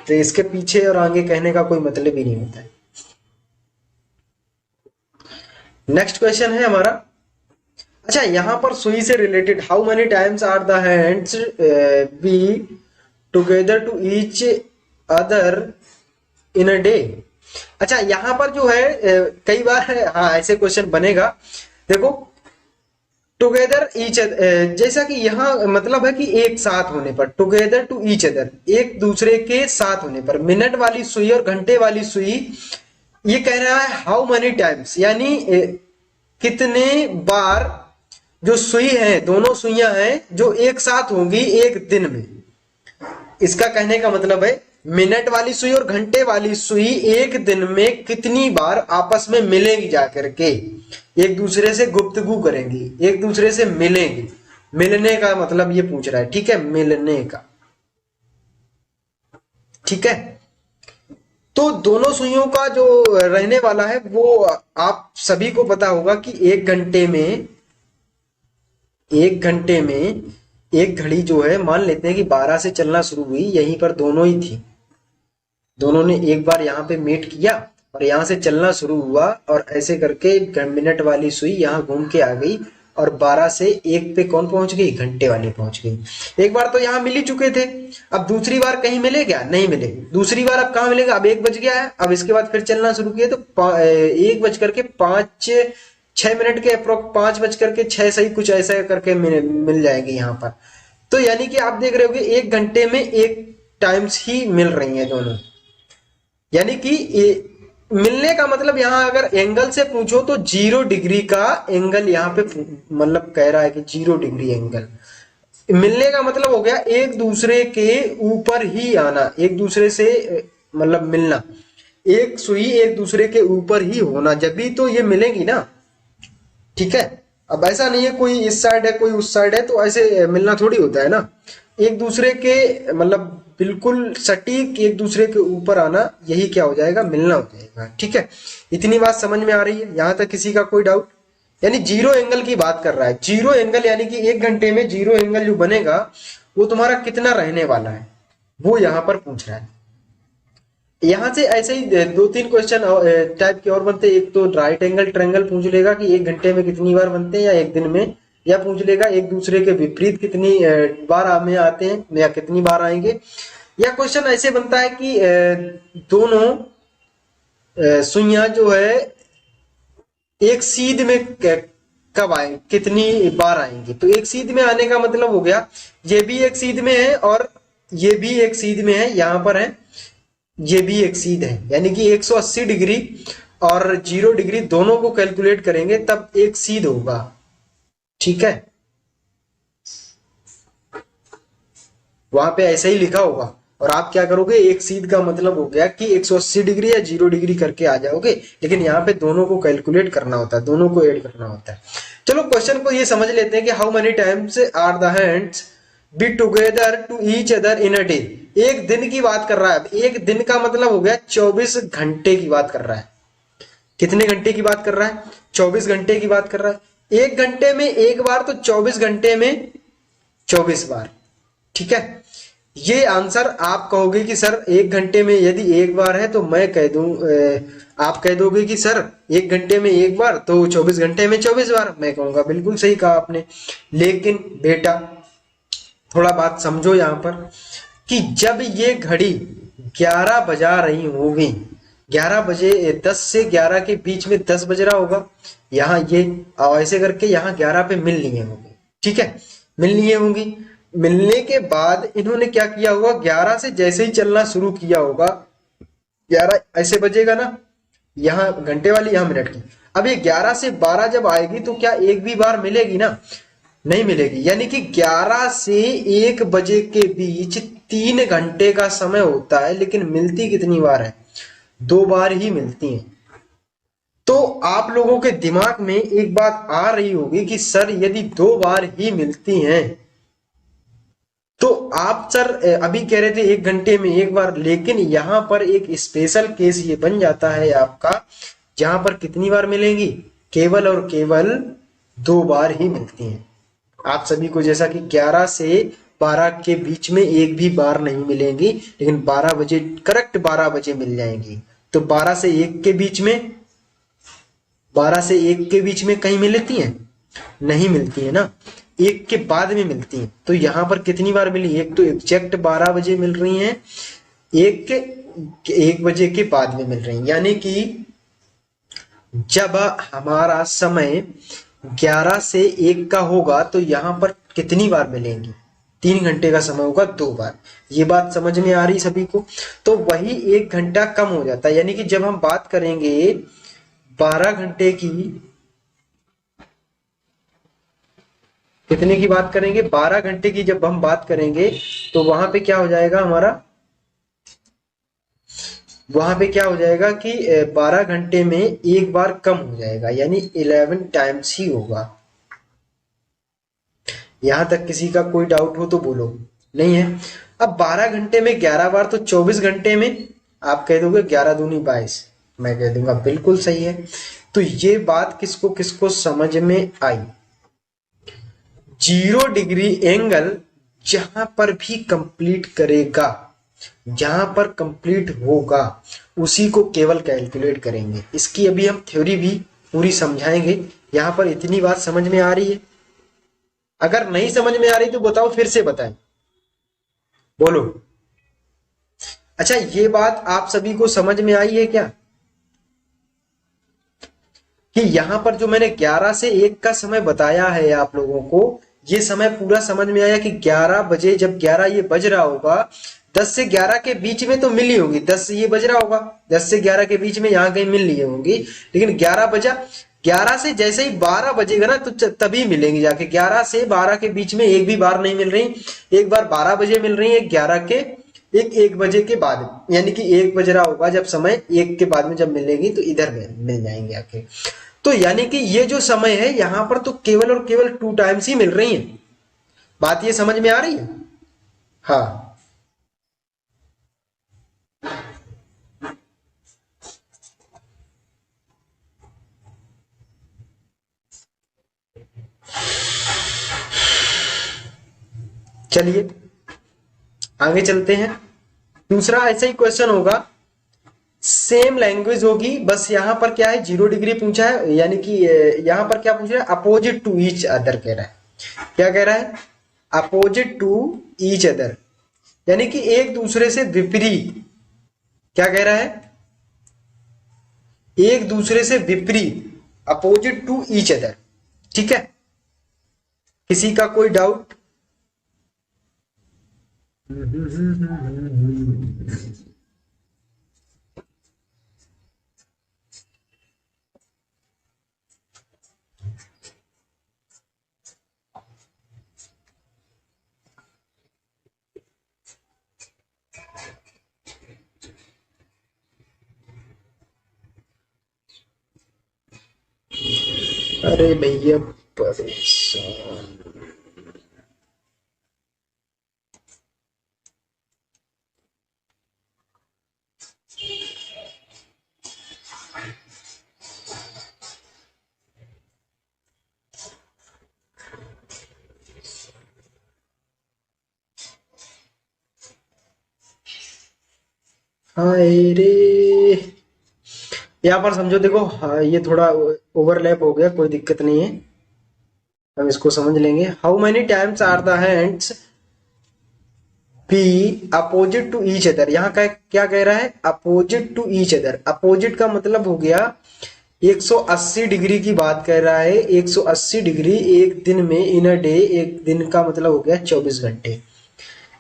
तो इसके पीछे और आगे कहने का कोई मतलब ही नहीं होता है। नेक्स्ट क्वेश्चन है हमारा, अच्छा यहां पर सुई से related, how many times are the hands be together to each other in a day. अच्छा यहां पर जो है कई बार हाँ ऐसे क्वेश्चन बनेगा। देखो, टुगेदर ईच अदर, जैसा कि यहाँ मतलब है कि एक साथ होने पर, टुगेदर टू ईच अदर, एक दूसरे के साथ होने पर। मिनट वाली सुई और घंटे वाली सुई, ये कह रहा है हाउ मेनी टाइम्स, यानी कितने बार जो सुई है, दोनों सुइयां हैं जो एक साथ होंगी एक दिन में। इसका कहने का मतलब है मिनट वाली सुई और घंटे वाली सुई एक दिन में कितनी बार आपस में मिलेंगी, जाकर के एक दूसरे से गुफ्तगू करेंगी, एक दूसरे से मिलेंगी। मिलने का मतलब ये पूछ रहा है। ठीक है, मिलने का। ठीक है, तो दोनों सुइयों का जो रहने वाला है वो आप सभी को पता होगा कि एक घंटे में एक घड़ी जो है, मान लेते हैं कि 12 से चलना शुरू हुई, यहीं पर दोनों ही थी, दोनों ने एक बार यहाँ पे मीट किया और यहाँ से चलना शुरू हुआ, और ऐसे करके मिनट वाली सुई यहाँ घूम के आ गई और 12 से 1 पे कौन पहुंच गई, घंटे वाली पहुंच गई। एक बार तो यहाँ मिल ही चुके थे, अब दूसरी बार कहीं मिले क्या, नहीं मिले। दूसरी बार अब कहाँ मिलेगा, अब 1 बज गया है, अब इसके बाद फिर चलना शुरू किया तो 1 बज करके 6 मिनट के अप्रोक्स, 5 बज करके 6 सही कुछ ऐसा करके मिल जाएंगे यहाँ पर। तो यानी कि आप देख रहे होगे 1 घंटे में एक टाइम्स ही मिल रही हैं दोनों। यानी कि मिलने का मतलब यहां अगर एंगल से पूछो तो 0 डिग्री का एंगल यहां पे मतलब कह रहा है कि 0 डिग्री एंगल। मिलने का मतलब हो गया एक दूसरे के ऊपर ही आना, एक दूसरे से मतलब मिलना, एक सुई एक दूसरे के ऊपर ही होना, जब भी तो ये मिलेंगी ना। ठीक है, अब ऐसा नहीं है कोई इस साइड है कोई उस साइड है तो ऐसे मिलना थोड़ी होता है ना। एक दूसरे के मतलब बिल्कुल सटीक एक दूसरे के ऊपर आना, यही क्या हो जाएगा, मिलना हो जाएगा। ठीक है, इतनी बात समझ में आ रही है, यहां तक किसी का कोई डाउट? यानी जीरो एंगल की बात कर रहा है। जीरो एंगल यानी कि 1 घंटे में जीरो एंगल जो बनेगा वो तुम्हारा कितना रहने वाला है, वो यहां पर पूछ रहा है। यहां से ऐसे ही 2-3 क्वेश्चन टाइप के और बनते हैं। एक तो राइट एंगल ट्रायंगल पूछ लेगा कि 1 घंटे में कितनी बार बनते हैं या एक दिन में, या पूछ लेगा एक दूसरे के विपरीत कितनी बार में आते हैं या कितनी बार आएंगे। या क्वेश्चन ऐसे बनता है कि दोनों सुइयां जो है एक सीध में कब आए, कितनी बार आएंगी। तो एक सीध में आने का मतलब हो गया ये भी एक सीध में है और ये भी एक सीध में है, यहां पर है ये भी एक सीध है, यानी कि 180 डिग्री और 0 डिग्री दोनों को कैलकुलेट करेंगे तब एक सीध होगा। ठीक है, वहां पे ऐसा ही लिखा होगा और आप क्या करोगे, एक सीध का मतलब हो गया कि 180 डिग्री या 0 डिग्री करके आ जाओगे, लेकिन यहाँ पे दोनों को कैलकुलेट करना होता है, दोनों को ऐड करना होता है। चलो क्वेश्चन को ये समझ लेते हैं कि how many times are the hands be together to each other in a day. एक दिन की बात कर रहा है। एक दिन का मतलब हो गया 24 घंटे की बात कर रहा है। कितने घंटे की बात कर रहा है, 24 घंटे की बात कर रहा है। 1 घंटे में एक बार तो 24 घंटे में 24 बार। ठीक है, ये आंसर आप कहोगे कि सर 1 घंटे में यदि एक बार है तो मैं कह दूं, आप कह दोगे कि सर 1 घंटे में एक बार तो 24 घंटे में 24 बार। मैं कहूंगा बिल्कुल सही कहा आपने। लेकिन बेटा थोड़ा बात समझो यहां पर कि जब ये घड़ी 11 बजा रही होगी, 11 बजे 10 से 11 के बीच में 10 बज रहा होगा, यहाँ ये ऐसे करके यहाँ 11 पे मिल लिए होंगे। ठीक है, मिल लिए होंगी। मिलने के बाद इन्होंने क्या किया होगा, 11 से जैसे ही चलना शुरू किया होगा, 11 ऐसे बजेगा ना, यहाँ घंटे वाली यहाँ मिनट की। अब ये 11 से 12 जब आएगी तो क्या एक भी बार मिलेगी ना, नहीं मिलेगी। यानी कि 11 से 1 बजे के बीच 3 घंटे का समय होता है, लेकिन मिलती कितनी बार है, 2 बार ही मिलती हैं। तो आप लोगों के दिमाग में एक बात आ रही होगी कि सर यदि 2 बार ही मिलती हैं तो आप सर अभी कह रहे थे 1 घंटे में एक बार, लेकिन यहां पर एक स्पेशल केस ये बन जाता है आपका, जहां पर कितनी बार मिलेंगी, केवल और केवल 2 बार ही मिलती हैं आप सभी को। जैसा कि 11 से 12 के बीच में एक भी बार नहीं मिलेंगी, लेकिन 12 बजे करेक्ट 12 बजे मिल जाएंगी। तो 12 से 1 के बीच में, 12 से 1 के बीच में कहीं मिलती हैं, नहीं मिलती है ना, 1 के बाद में मिलती हैं। तो यहां पर कितनी बार मिली, एक तो एग्जैक्ट 12 बजे मिल रही हैं, 1 बजे के बाद में मिल रही हैं। यानी कि जब हमारा समय 11 से 1 का होगा तो यहां पर कितनी बार मिलेंगी, 3 घंटे का समय होगा 2 बार। ये बात समझ में आ रही सभी को? तो वही 1 घंटा कम हो जाता है। यानी कि जब हम बात करेंगे 12 घंटे की, कितने की बात करेंगे, 12 घंटे की जब हम बात करेंगे तो वहां पे क्या हो जाएगा हमारा, वहां पे क्या हो जाएगा कि 12 घंटे में एक बार कम हो जाएगा, यानी 11 टाइम्स ही होगा। यहां तक किसी का कोई डाउट हो तो बोलो, नहीं है? अब 12 घंटे में 11 बार तो 24 घंटे में आप कह दोगे 11 दूनी 22, मैं कह दूंगा बिल्कुल सही है। तो ये बात किसको किसको समझ में आई? 0 डिग्री एंगल जहां पर भी कंप्लीट करेगा, जहां पर कंप्लीट होगा उसी को केवल कैलकुलेट करेंगे। इसकी अभी हम थ्योरी भी पूरी समझाएंगे। यहां पर इतनी बात समझ में आ रही है? अगर नहीं समझ में आ रही तो बताओ, फिर से बताएं, बोलो। अच्छा, ये बात आप सभी को समझ में आई है क्या कि यहां पर जो मैंने 11 से 1 का समय बताया है आप लोगों को, ये समय पूरा समझ में आया कि 11 बजे जब 11 ये बज रहा होगा, 10 से 11 के बीच में तो मिली होगी, 10 ये बज रहा होगा, 10 से 11 के बीच में यहाँ कहीं मिल रही होंगी, लेकिन 11 बजा, 11 से जैसे ही 12 बजेगा ना तो तभी मिलेंगी जाके। 11 से 12 के बीच में एक भी बार नहीं मिल रही, एक बार 12 बजे मिल रही है, 11 के एक बजे के बाद, यानी कि 1 बज रहा होगा जब समय, 1 के बाद में जब मिलेगी तो इधर मिल जाएंगे आके। तो यानी कि ये जो समय है यहाँ पर तो केवल और केवल 2 टाइम्स ही मिल रही है। बात ये समझ में आ रही है? हाँ, चलिए आगे चलते हैं। दूसरा ऐसा ही क्वेश्चन होगा, सेम लैंग्वेज होगी, बस यहाँ पर क्या है 0 डिग्री पूछा है, यानी कि यहाँ पर क्या पूछ रहा है, अपोजिट टू ईच अदर कह रहा है। क्या कह रहा है? अपोजिट टू ईच अदर, यानी कि एक दूसरे से विपरीत। क्या कह रहा है? एक दूसरे से विपरीत, अपोजिट टू ईच अदर। ठीक है, किसी का कोई डाउट? अरे भैया परेशान। हाय रे, यहाँ पर समझो, देखो हाँ, ये थोड़ा ओवरलैप हो गया, कोई दिक्कत नहीं है, हम इसको समझ लेंगे। How many times are the hands be opposite to each other. यहाँ का क्या कह रहा है? Opposite to each other. Opposite का मतलब हो गया 180 डिग्री की बात कर रहा है। 180 डिग्री एक दिन में, इन अ डे, एक दिन का मतलब हो गया 24 घंटे।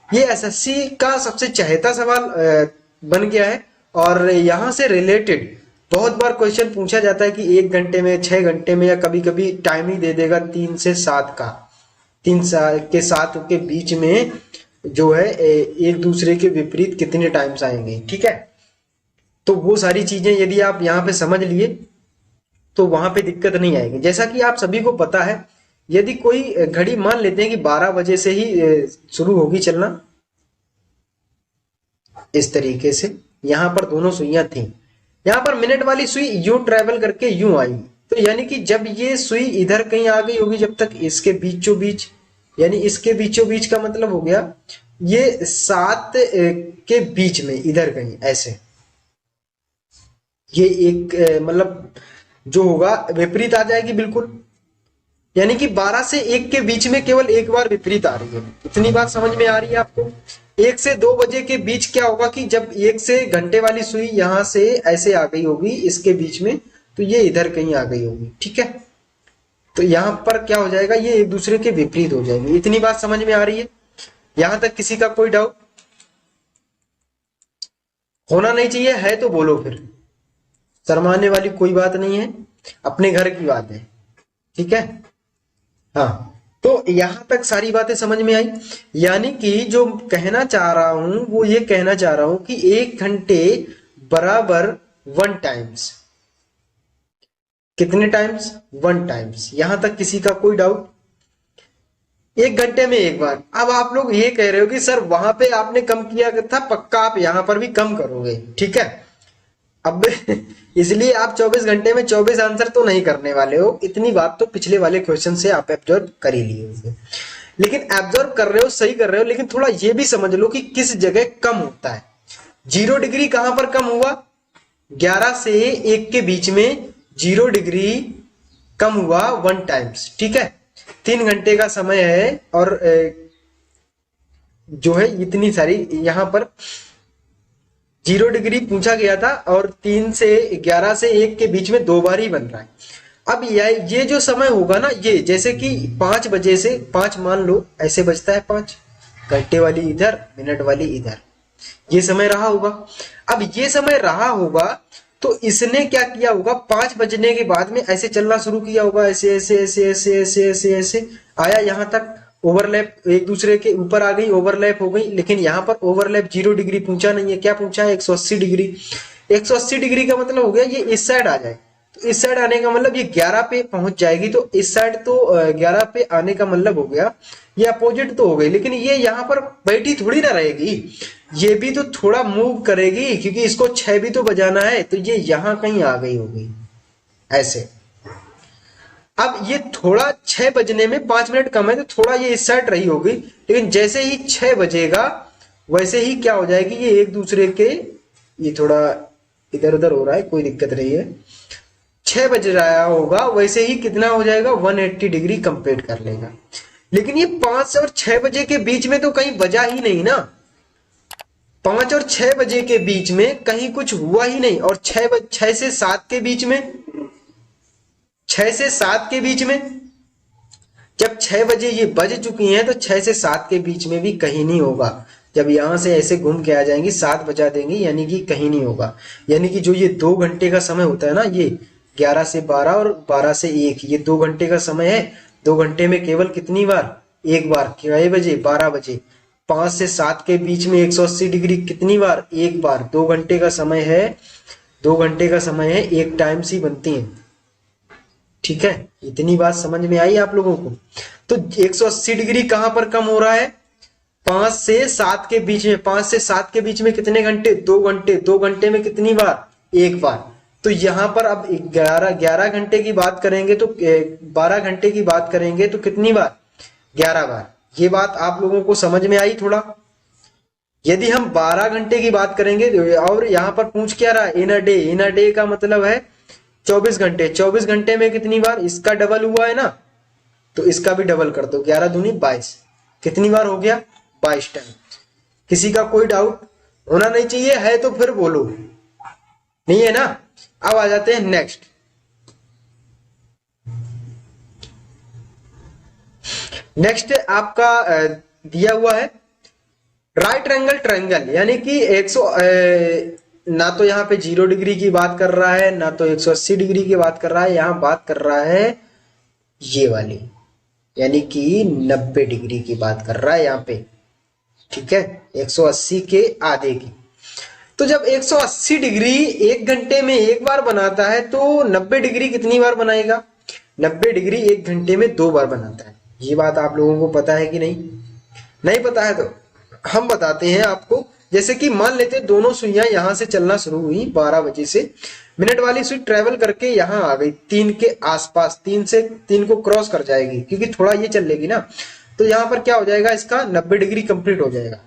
ये एसएससी का सबसे चहेता सवाल बन गया है, और यहाँ से रिलेटेड बहुत बार क्वेश्चन पूछा जाता है कि 1 घंटे में, 6 घंटे में, या कभी कभी टाइम ही दे देगा 3 से 7 का, 3 के 7 के बीच में जो है एक दूसरे के विपरीत कितने टाइम्स आएंगे। ठीक है, तो वो सारी चीजें यदि आप यहाँ पे समझ लिए तो वहां पे दिक्कत नहीं आएगी। जैसा कि आप सभी को पता है, यदि कोई घड़ी मान लेते हैं कि 12 बजे से ही शुरू होगी चलना, इस तरीके से यहाँ पर दोनों सुइयां थी, यहाँ पर मिनट वाली सुई यूं ट्रेवल करके यूं आई, तो यानी कि जब ये सुई इधर कहीं आ गई होगी, जब तक इसके बीचों बीच, यानी इसके बीचों बीच का मतलब हो गया ये 7 के बीच में इधर कहीं ऐसे, ये एक मतलब जो होगा विपरीत आ जाएगी बिल्कुल, यानी कि 12 से 1 के बीच में केवल एक बार विपरीत आ रही है। इतनी बात समझ में आ रही है आपको? 1 से 2 बजे के बीच क्या होगा कि जब 1 से घंटे वाली सुई यहां से ऐसे आ गई होगी इसके बीच में, तो ये इधर कहीं आ गई होगी। ठीक है, तो यहां पर क्या हो जाएगा, ये एक दूसरे के विपरीत हो जाएंगे। इतनी बात समझ में आ रही है? यहां तक किसी का कोई डाउट? होना नहीं चाहिए, है तो बोलो फिर, शर्माने वाली कोई बात नहीं है, अपने घर की बात है। ठीक है, हाँ, तो यहां तक सारी बातें समझ में आई। यानी कि जो कहना चाह रहा हूं वो ये कहना चाह रहा हूं कि 1 घंटे बराबर 1 टाइम्स। कितने टाइम्स? 1 टाइम्स। यहां तक किसी का कोई डाउट? 1 घंटे में एक बार। अब आप लोग ये कह रहे हो कि सर वहां पे आपने कम किया था, पक्का आप यहां पर भी कम करोगे। ठीक है, अब इसलिए आप 24 घंटे में 24 आंसर तो नहीं करने वाले हो, इतनी बात तो पिछले वाले क्वेश्चन से आप एब्जॉर्व कर ही लिए होंगे। लेकिन एब्जॉर्व कर रहे हो, सही कर रहे हो, लेकिन थोड़ा ये भी समझ लो कि किस जगह कम होता है। 0 डिग्री कहां पर कम हुआ? 11 से 1 के बीच में 0 डिग्री कम हुआ 1 टाइम्स। ठीक है, 3 घंटे का समय है, और जो है इतनी सारी यहां पर 0 डिग्री पूछा गया था, और 3 से 11 से 1 के बीच में 2 बार ही बन रहा है। अब ये जो समय होगा ना, ये जैसे कि 5 बजे से 5 मान लो ऐसे बजता है, 5 घंटे वाली इधर, मिनट वाली इधर। ये समय रहा होगा। अब ये समय रहा होगा तो इसने क्या किया होगा, 5 बजने के बाद में ऐसे चलना शुरू किया होगा, ऐसे ऐसे ऐसे ऐसे ऐसे ऐसे ऐसे आया, यहां तक ओवरलैप एक दूसरे के ऊपर आ गई, ओवरलैप हो गई। लेकिन यहाँ पर ओवरलैप 0 डिग्री पूछा नहीं है, क्या पूछा है 180 डिग्री। 180 डिग्री का मतलब हो गया ये इस साइड आ जाए, तो इस साइड आने का मतलब ये 11 पे पहुंच जाएगी, तो इस साइड तो 11 पे आने का मतलब हो गया ये अपोजिट तो हो गई। लेकिन ये यहाँ पर बैठी थोड़ी ना रहेगी, ये भी तो थोड़ा मूव करेगी, क्योंकि इसको 6 भी तो बजाना है, तो ये यहाँ कहीं आ गई होगी ऐसे। अब ये थोड़ा 6 बजने में 5 मिनट कम है, तो थोड़ा ये इस साइड रही होगी, लेकिन जैसे ही 6 बजेगा वैसे ही क्या हो जाएगी, ये एक दूसरे के, ये थोड़ा इधर उधर हो रहा है, कोई दिक्कत नहीं है। 6 बज रहा होगा वैसे ही कितना हो जाएगा, 180 डिग्री कंप्लीट कर लेगा। लेकिन ये 5 और 6 बजे के बीच में तो कहीं बजा ही नहीं ना, 5 और 6 बजे के बीच में कहीं कुछ हुआ ही नहीं। और 6 से 7 के बीच में, 6 से 7 के बीच में, जब 6 बजे ये बज चुकी हैं तो 6 से 7 के बीच में भी कहीं नहीं होगा। जब यहां से ऐसे घूम के आ जाएंगी 7 बजा देंगी, यानी कि कहीं नहीं होगा। यानी कि जो ये 2 घंटे का समय होता है ना, ये 11 से 12 और 12 से 1, ये 2 घंटे का समय है। 2 घंटे में केवल कितनी बार, एक बार, कितने बजे, 12 बजे। 5 से 7 के बीच में 180 डिग्री कितनी बार, एक बार। 2 घंटे का समय है, 2 घंटे का समय है, एक टाइम सी बनती है। ठीक है, इतनी बात समझ में आई आप लोगों को। तो 180 डिग्री कहां पर कम हो रहा है, 5 से 7 के बीच में। 5 से 7 के बीच में कितने घंटे, 2 घंटे। 2 घंटे में कितनी बार, एक बार। तो यहां पर अब 11 घंटे की बात करेंगे तो 12 घंटे की बात करेंगे तो कितनी बार, 11 बार। ये बात आप लोगों को समझ में आई थोड़ा। यदि हम 12 घंटे की बात करेंगे, और यहां पर पूछ क्या रहा, इन a day. In a day का मतलब है 24 घंटे। 24 घंटे में कितनी बार, इसका डबल हुआ है ना, तो इसका भी डबल कर दो, 11 दूनी 22। कितनी बार हो गया, 22 टाइम। किसी का कोई डाउट होना नहीं चाहिए, है तो फिर बोलो, नहीं है ना। अब आ जाते हैं नेक्स्ट। नेक्स्ट आपका दिया हुआ है राइट एंगल ट्रायंगल, यानी कि 100 ना तो यहाँ पे 0 डिग्री की बात कर रहा है, ना तो 180 डिग्री की बात कर रहा है, यहाँ बात कर रहा है ये वाली, यानी कि 90 डिग्री की बात कर रहा है यहाँ पे। ठीक है, 180 के आधे की। तो जब 180 डिग्री 1 घंटे में एक बार बनाता है, तो 90 डिग्री कितनी बार बनाएगा, 90 डिग्री 1 घंटे में 2 बार बनाता है। ये बात आप लोगों को पता है कि नहीं, नहीं पता है तो हम बताते हैं आपको। जैसे कि मान लेते हैं दोनों सुइयां यहां से चलना शुरू हुई 12 बजे से, मिनट वाली सुई ट्रेवल करके यहां आ गई 3 के आसपास, 3 से 3 को क्रॉस कर जाएगी, क्योंकि थोड़ा ये चल लेगी ना, तो यहां पर क्या हो जाएगा, इसका 90 डिग्री कंप्लीट हो जाएगा।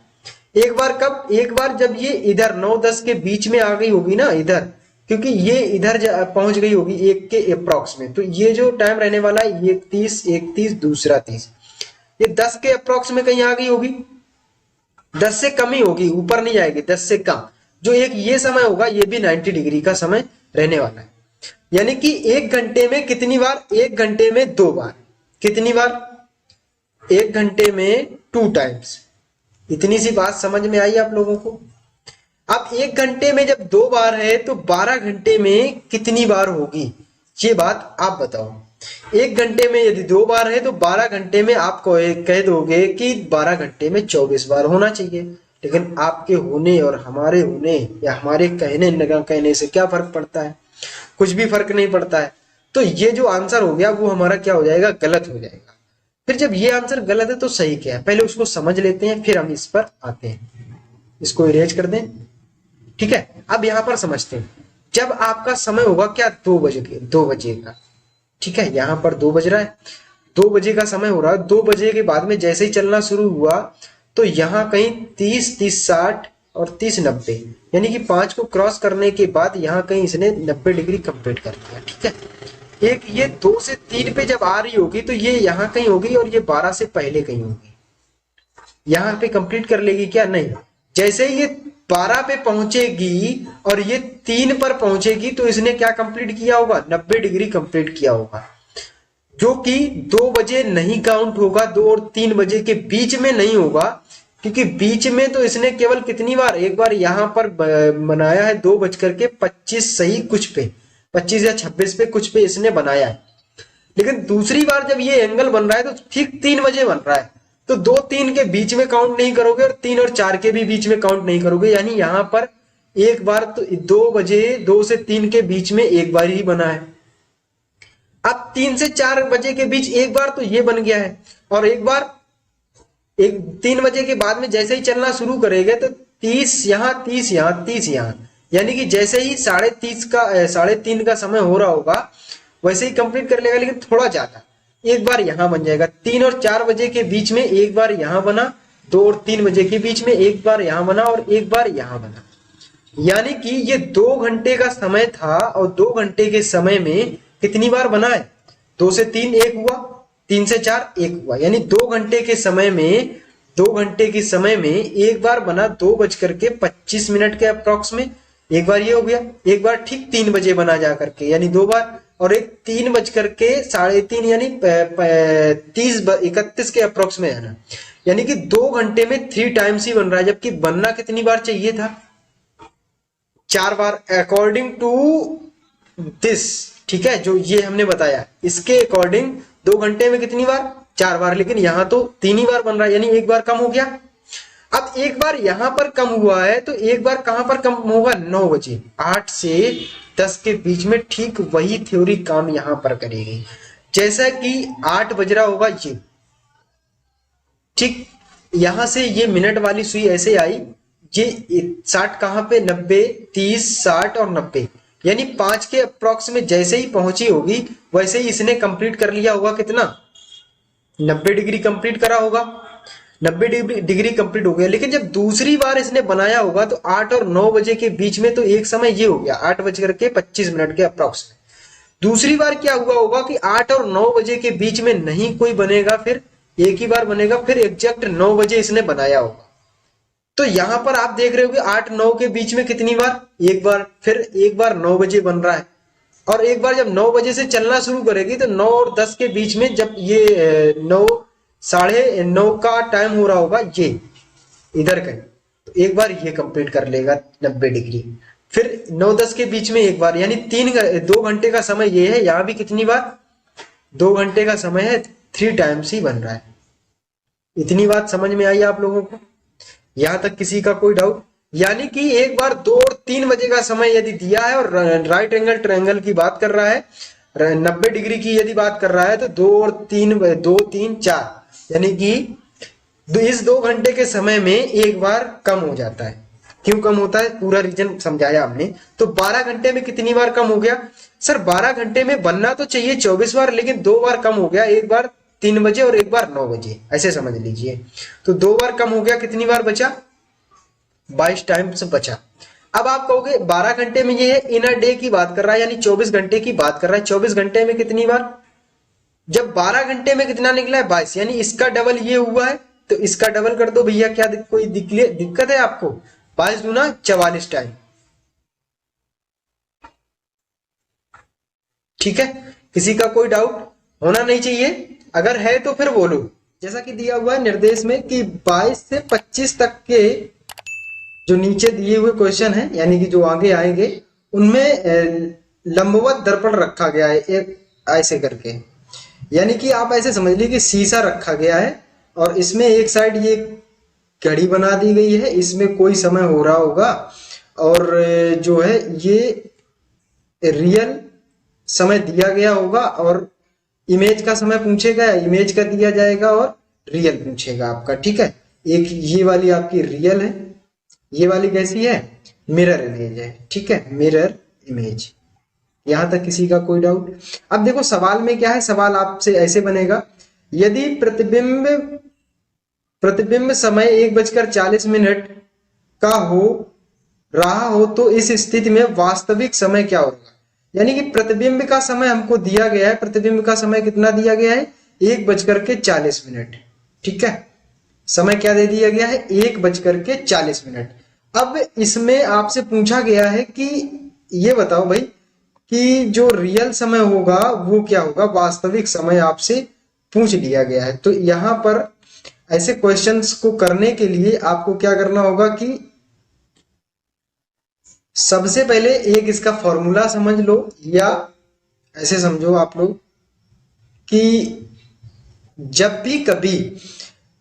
एक बार कब, एक बार जब ये इधर 9-10 के बीच में आ गई होगी ना इधर, क्योंकि ये इधर पहुंच गई होगी 1 के अप्रॉक्स में, तो ये जो टाइम रहने वाला है, ये 30, एक 30, दूसरा 30, ये 10 के अप्रॉक्स में कहीं आ गई होगी, 10 से कम ही होगी, ऊपर नहीं जाएगी, 10 से कम। जो एक ये समय होगा, ये भी 90 डिग्री का समय रहने वाला है। यानी कि 1 घंटे में कितनी बार, 1 घंटे में 2 बार। कितनी बार, 1 घंटे में 2 टाइम्स। इतनी सी बात समझ में आई आप लोगों को। अब 1 घंटे में जब 2 बार है, तो 12 घंटे में कितनी बार होगी, ये बात आप बताओ। 1 घंटे में यदि 2 बार है, तो 12 घंटे में आप कह दोगे कि 12 घंटे में 24 बार होना चाहिए। लेकिन आपके होने और हमारे होने या हमारे कहने न कहने से क्या फर्क पड़ता है, कुछ भी फर्क नहीं पड़ता है। तो ये जो आंसर हो गया वो हमारा क्या हो जाएगा, गलत हो जाएगा। फिर जब ये आंसर गलत है तो सही क्या है, पहले उसको समझ लेते हैं, फिर हम इस पर आते हैं। इसको इरेज कर दें, ठीक है। अब यहां पर समझते हैं, जब आपका समय होगा क्या, 2 बजे का, ठीक है, यहां पर 2 बज रहा है, 2 बजे का समय हो रहा है। 2 बजे के बाद में जैसे ही चलना शुरू हुआ, तो यहां कहीं 30, 30, 60 और 30, 90, यानी कि 5 को क्रॉस करने के बाद यहां कहीं इसने 90 डिग्री कंप्लीट कर दिया। ठीक है, एक ये 2 से 3 पे जब आ रही होगी, तो ये यहां कहीं होगी और ये 12 से पहले कहीं होगी, यहां पे कंप्लीट कर लेगी क्या, नहीं। जैसे ही ये 12 पे पहुंचेगी और ये 3 पर पहुंचेगी, तो इसने क्या कंप्लीट किया होगा, 90 डिग्री कंप्लीट किया होगा, जो कि 2 बजे नहीं काउंट होगा, 2 और 3 बजे के बीच में नहीं होगा, क्योंकि बीच में तो इसने केवल कितनी बार, एक बार यहां पर बनाया है 2:25 सही कुछ पे, 25 या 26 पे कुछ पे इसने बनाया है। लेकिन दूसरी बार जब ये एंगल बन रहा है तो ठीक 3 बजे बन रहा है, तो 2-3 के बीच में काउंट नहीं करोगे और 3 और 4 के भी बीच में काउंट नहीं करोगे, यानी यहां पर एक बार तो 2 बजे 2 से 3 के बीच में एक बार ही बना है। अब 3 से 4 बजे के बीच एक बार तो ये बन गया है, और एक बार 3 बजे के बाद में जैसे ही चलना शुरू करेंगे तो 30 यहाँ 30 यहाँ 30 यहाँ, यानी कि जैसे ही 3:30 का समय हो रहा होगा वैसे ही कंप्लीट कर लेगा, लेकिन थोड़ा ज्यादा। एक बार यहाँ बन जाएगा, 3 और 4 बजे के बीच में एक बार यहाँ बना, 2 और 3 बजे के बीच में एक बार यहाँ बना और एक बार यहाँ बना, यानी कि ये 2 घंटे का समय था और 2 घंटे के समय में कितनी बार बना है, 2 से 3 एक हुआ, 3 से 4 एक हुआ, यानी 2 घंटे के समय में 2 घंटे के समय में एक बार बना 2:25 के अप्रोक्स में, एक बार ये हो गया, एक बार ठीक 3 बजे बना जा करके यानी 2 बार, और एक 3:3:30 यानी 31 के अप्रोक्स में है ना, यानी कि 2 घंटे में 3 टाइम्स ही बन रहा है, जबकि बनना कितनी बार चाहिए था, 4 बार अकॉर्डिंग टू दिस। ठीक है, जो ये हमने बताया इसके अकॉर्डिंग 2 घंटे में कितनी बार, 4 बार, लेकिन यहां तो 3 ही बार बन रहा है, यानी एक बार कम हो गया। अब एक बार यहां पर कम हुआ है तो एक बार कहां पर कम होगा, 9 बजे, 8 से 10 के बीच में। ठीक वही थ्योरी काम यहां पर करेगी, जैसा कि 8 बज रहा होगा ये, ठीक यहां से ये मिनट वाली सुई ऐसे आई, ये 60 कहां पे, 90, 30, 60 और 90, यानी 5 के अप्रोक्स में जैसे ही पहुंची होगी वैसे ही इसने कंप्लीट कर लिया होगा, कितना, 90 डिग्री कंप्लीट करा होगा, 90 डिग्री कंप्लीट हो गया। लेकिन जब दूसरी बार इसने बनाया होगा तो 8 और 9 बजे के बीच में तो एक समय ये हो गया, 8:25 के अप्रोक्स में। दूसरी बार क्या हुआ होगा कि 8 और 9 बजे के बीच में नहीं कोई बनेगा, फिर एक ही बार बनेगा, फिर एग्जैक्ट 9 बजे इसने बनाया होगा। तो यहां पर आप देख रहे हो कि 8-9 के बीच में कितनी बार, एक बार, फिर एक बार 9 बजे बन रहा है, और एक बार जब 9 बजे से चलना शुरू करेगी तो 9 और 10 के बीच में जब ये 9, 9:30 का टाइम हो रहा होगा ये इधर का, तो एक बार ये कंप्लीट कर लेगा 90 डिग्री, फिर 9-10 के बीच में एक बार, यानी 2 घंटे का समय ये है। यहां भी कितनी बार, 2 घंटे का समय है, 3 टाइम्स ही बन रहा है। इतनी बात समझ में आई आप लोगों को, यहां तक किसी का कोई डाउट? यानी कि एक बार 2 और 3 बजे का समय यदि दिया है और राइट एंगल ट्रायंगल की बात कर रहा है, 90 डिग्री की यदि बात कर रहा है तो 2 और 3, 2, 3, 4, यानी कि इस 2 घंटे के समय में एक बार कम हो जाता है। क्यों कम होता है, पूरा रीजन समझाया हमने। तो 12 घंटे में कितनी बार कम हो गया सर, 12 घंटे में बनना तो चाहिए 24 बार, लेकिन 2 बार कम हो गया, एक बार 3 बजे और एक बार 9 बजे, ऐसे समझ लीजिए। तो 2 बार कम हो गया, कितनी बार बचा, 22 टाइम्स बचा। अब आप कहोगे 12 घंटे में ये है, इन अ डे की बात कर रहा है, यानी 24 घंटे की बात कर रहा है। 24 घंटे में कितनी बार, जब 12 घंटे में कितना निकला है 22, यानी इसका डबल ये हुआ है, तो इसका डबल कर दो भैया, क्या कोई दिक्कत है आपको? 22 दूना 44 टाइम। ठीक है, किसी का कोई डाउट होना नहीं चाहिए, अगर है तो फिर बोलो। जैसा कि दिया हुआ है निर्देश में कि 22 से 25 तक के जो नीचे दिए हुए क्वेश्चन है, यानी कि जो आगे आएंगे, उनमें लंबवत दर्पण रखा गया है एक ऐसे करके, यानी कि आप ऐसे समझ लीजिए कि शीशा रखा गया है और इसमें एक साइड ये घड़ी बना दी गई है, इसमें कोई समय हो रहा होगा, और जो है ये रियल समय दिया गया होगा, और इमेज का समय पूछेगा, इमेज का दिया जाएगा, और रियल पूछेगा आपका। ठीक है, एक ये वाली आपकी रियल है, ये वाली कैसी है, मिरर इमेज है। ठीक है, मिरर इमेज। यहां तक किसी का कोई डाउट? अब देखो सवाल में क्या है, सवाल आपसे ऐसे बनेगा, यदि प्रतिबिंब समय 1:40 का हो रहा हो तो इस स्थिति में वास्तविक समय क्या होगा। यानी कि प्रतिबिंब का समय हमको दिया गया है, प्रतिबिंब का समय कितना दिया गया है, 1:40। ठीक है, समय क्या दे दिया गया है, 1:40। अब इसमें आपसे पूछा गया है कि ये बताओ भाई कि जो रियल समय होगा वो क्या होगा, वास्तविक समय आपसे पूछ लिया गया है। तो यहां पर ऐसे क्वेश्चंस को करने के लिए आपको क्या करना होगा कि सबसे पहले एक इसका फॉर्मूला समझ लो, या ऐसे समझो आप लोग कि जब भी कभी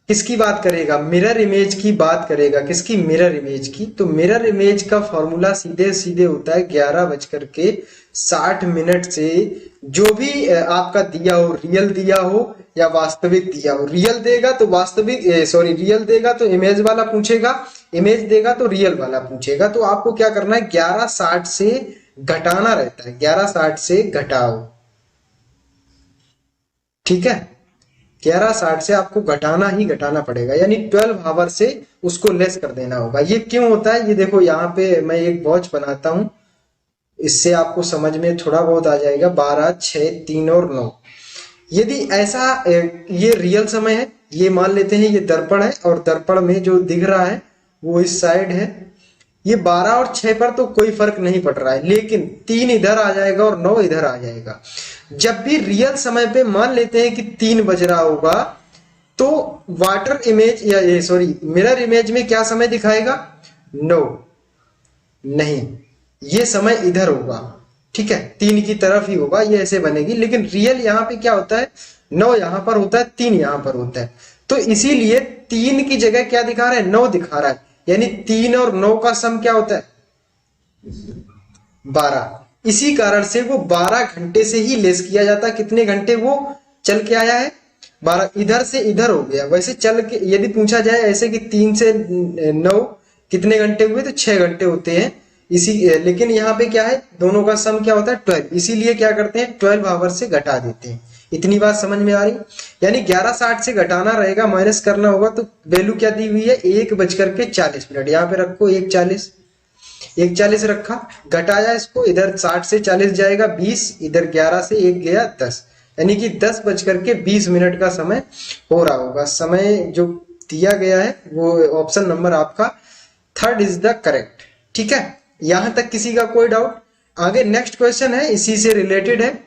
किसकी बात करेगा, मिरर इमेज की बात करेगा, किसकी, मिरर इमेज की, तो मिरर इमेज का फॉर्मूला सीधे सीधे होता है 11:60 से जो भी आपका दिया हो, रियल दिया हो या वास्तविक दिया हो। रियल देगा तो वास्तविक, सॉरी रियल देगा तो इमेज वाला पूछेगा, इमेज देगा तो रियल वाला पूछेगा। तो आपको क्या करना है, 11:60 से घटाना रहता है, 11:60 से घटाओ, ठीक है। 11:60 से आपको घटाना ही घटाना पड़ेगा, यानी 12 आवर से उसको लेस कर देना होगा। ये क्यों होता है, ये देखो यहाँ पे मैं एक वॉच बनाता हूं, इससे आपको समझ में थोड़ा बहुत आ जाएगा। 12, 6, 3 और 9। यदि ऐसा ये रियल समय है, ये मान लेते हैं ये दर्पण है, और दर्पण में जो दिख रहा है वो इस साइड है। ये 12 और 6 पर तो कोई फर्क नहीं पड़ रहा है, लेकिन 3 इधर आ जाएगा और 9 इधर आ जाएगा। जब भी रियल समय पे मान लेते हैं कि 3 बज रहा होगा, तो वाटर इमेज या सॉरी मिरर इमेज में क्या समय दिखाएगा, 9 नहीं, ये समय इधर होगा, ठीक है, 3 की तरफ ही होगा, ये ऐसे बनेगी। लेकिन रियल यहाँ पे क्या होता है, 9 यहाँ पर होता है, 3 यहाँ पर होता है, तो इसीलिए 3 की जगह क्या दिखा रहा है, 9 दिखा रहा है। यानी 3 और 9 का सम क्या होता है, 12। इसी कारण से वो 12 घंटे से ही लेस किया जाता है। कितने घंटे वो चल के आया है, 12, इधर से इधर हो गया। वैसे चल के यदि पूछा जाए ऐसे कि 3 से 9 कितने घंटे हुए, तो 6 घंटे होते हैं। इसी लेकिन यहाँ पे क्या है, दोनों का सम क्या होता है, 12। इसीलिए क्या करते हैं, 12 आवर से घटा देते हैं। इतनी बात समझ में आ रही, यानी 11:60 से घटाना रहेगा, माइनस करना होगा, तो वैल्यू क्या दी हुई है, 1:40। यहाँ पे रखो 1:40, 1:40 रखा, घटाया इसको, इधर 60 से 40 जाएगा 20, इधर 11 से 1 गया 10, यानी कि 10:20 का समय हो रहा होगा। समय जो दिया गया है वो ऑप्शन नंबर आपका 3rd इज द करेक्ट, ठीक है। यहां तक किसी का कोई डाउट? आगे नेक्स्ट क्वेश्चन है, इसी से रिलेटेड है।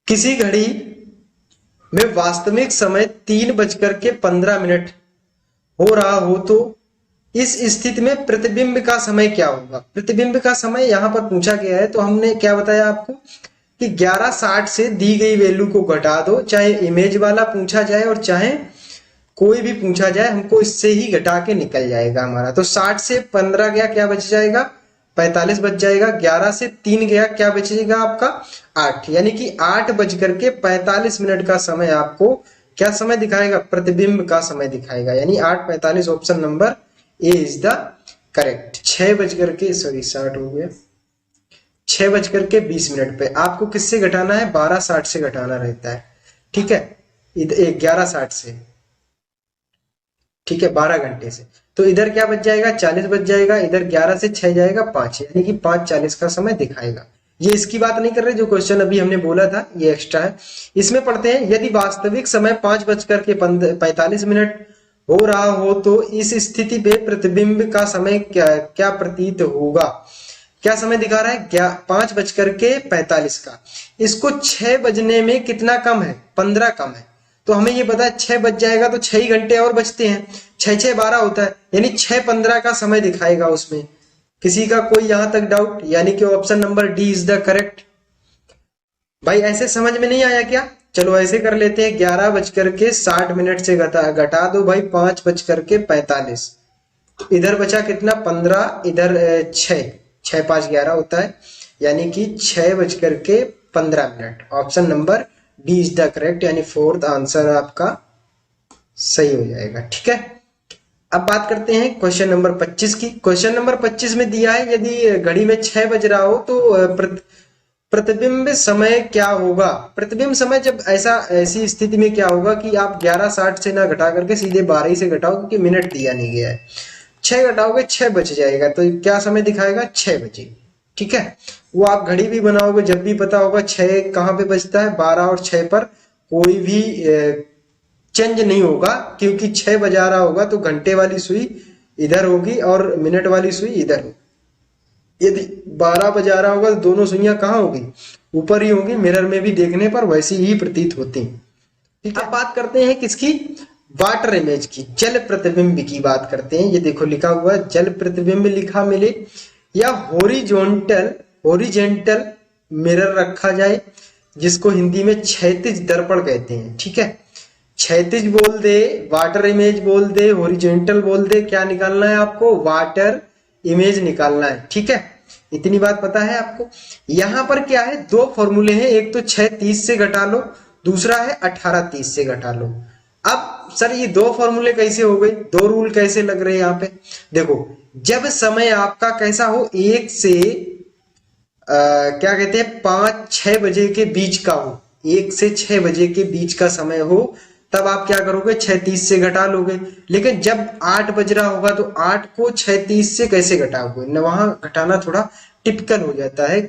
किसी घड़ी में वास्तविक समय 3:15 हो रहा हो, तो इस स्थिति में प्रतिबिंब का समय क्या होगा। प्रतिबिंब का समय यहां पर पूछा गया है, तो हमने क्या बताया आपको कि 11:60 से दी गई वैल्यू को घटा दो, चाहे इमेज वाला पूछा जाए और चाहे कोई भी पूछा जाए, हमको इससे ही घटा के निकल जाएगा हमारा। तो 60 से 15 गया, क्या बच जाएगा, 45 बच जाएगा। 11 से 3 गया, क्या बचेगा आपका, 8, यानी कि 8:45 का समय आपको क्या समय दिखाएगा, प्रतिबिंब का समय दिखाएगा, यानी 8:45। Option number A is the correct. 60 हो गया, 6:20 पे आपको किससे घटाना है, 12:60 से घटाना रहता है, ठीक है, 11:60 से, ठीक है, 12 घंटे से। तो इधर क्या बच जाएगा, 40 बच जाएगा, इधर 11 से 6 जाएगा 5, यानी कि 5:40 का समय दिखाएगा। ये इसकी बात नहीं कर रहे, जो क्वेश्चन अभी हमने बोला था ये एक्स्ट्रा है। इसमें पढ़ते हैं, यदि वास्तविक समय 5:45 हो रहा हो, तो इस स्थिति पे प्रतिबिंब का समय क्या प्रतीत होगा। क्या समय दिखा रहा है, 5:45 का। इसको 6 बजने में कितना कम है, 15 कम है, तो हमें ये पता है 6 बज जाएगा तो 6 ही घंटे और बचते हैं, 6 12 होता है, यानी 6:15 का समय दिखाएगा उसमें। किसी का कोई यहां तक डाउट, यानी कि option number D is the correct. भाई ऐसे समझ में नहीं आया क्या, चलो ऐसे कर लेते हैं, 11:60 से घटा दो भाई 5:45, इधर बचा कितना, 15, इधर 6, 6 5 11 होता है, यानी कि 6:15। Option number D is the correct, यानी 4th आंसर आपका सही हो जाएगा, ठीक है। अब बात करते हैं क्वेश्चन नंबर 25 की। क्वेश्चन नंबर 25 में दिया है, यदि घड़ी में 6 बज रहा हो, तो प्रतिबिंब समय क्या होगा। प्रतिबिंब समय जब ऐसी स्थिति में क्या होगा कि आप 11:60 से ना घटा करके सीधे 12 ही से घटाओ, क्योंकि मिनट दिया नहीं गया है। 6 घटाओगे 6 बच जाएगा, तो क्या समय दिखाएगा, 6 बजे, ठीक है। वो आप घड़ी भी बनाओगे जब भी पता होगा 6 कहाँ पे बचता है, 12 और 6 पर कोई भी चेंज नहीं होगा, क्योंकि 6 बजा रहा होगा तो घंटे वाली सुई इधर होगी और मिनट वाली सुई इधर होगी। यदि 12 बजा रहा होगा तो दोनों सुइयां कहाँ होगी, ऊपर ही होगी। मिरर में भी देखने पर वैसी ही प्रतीत होती हैं। ठीक है, अब बात करते हैं किसकी, वाटर इमेज की, जल प्रतिबिंब की बात करते हैं। ये देखो लिखा हुआ है जल प्रतिबिंब लिखा मिले या होरिजेंटल मिरर रखा जाए, जिसको हिंदी में क्षैतिज दर्पण कहते हैं। ठीक है, क्षैतिज बोल दे, वाटर इमेज बोल दे, होरिजेंटल बोल दे, क्या निकालना है आपको, वाटर इमेज निकालना है। ठीक है, इतनी बात पता है आपको। यहां पर क्या है, दो फॉर्मूले हैं, एक तो 6:30 से घटा लो, दूसरा है 18:30 से घटा लो। अब सर ये दो फॉर्मूले कैसे हो गए, दो रूल कैसे लग रहे हैं यहाँ पे, देखो जब समय आपका कैसा हो, 1 से क्या कहते हैं 5-6 बजे के बीच का हो, 1 से 6 बजे के बीच का समय हो, तब आप क्या करोगे 6:30 से घटा लोगे। लेकिन जब 8 बज रहा होगा तो 8 को 6:30 से कैसे घटाओगे, न वहां घटाना थोड़ा टिपिकल हो जाता है,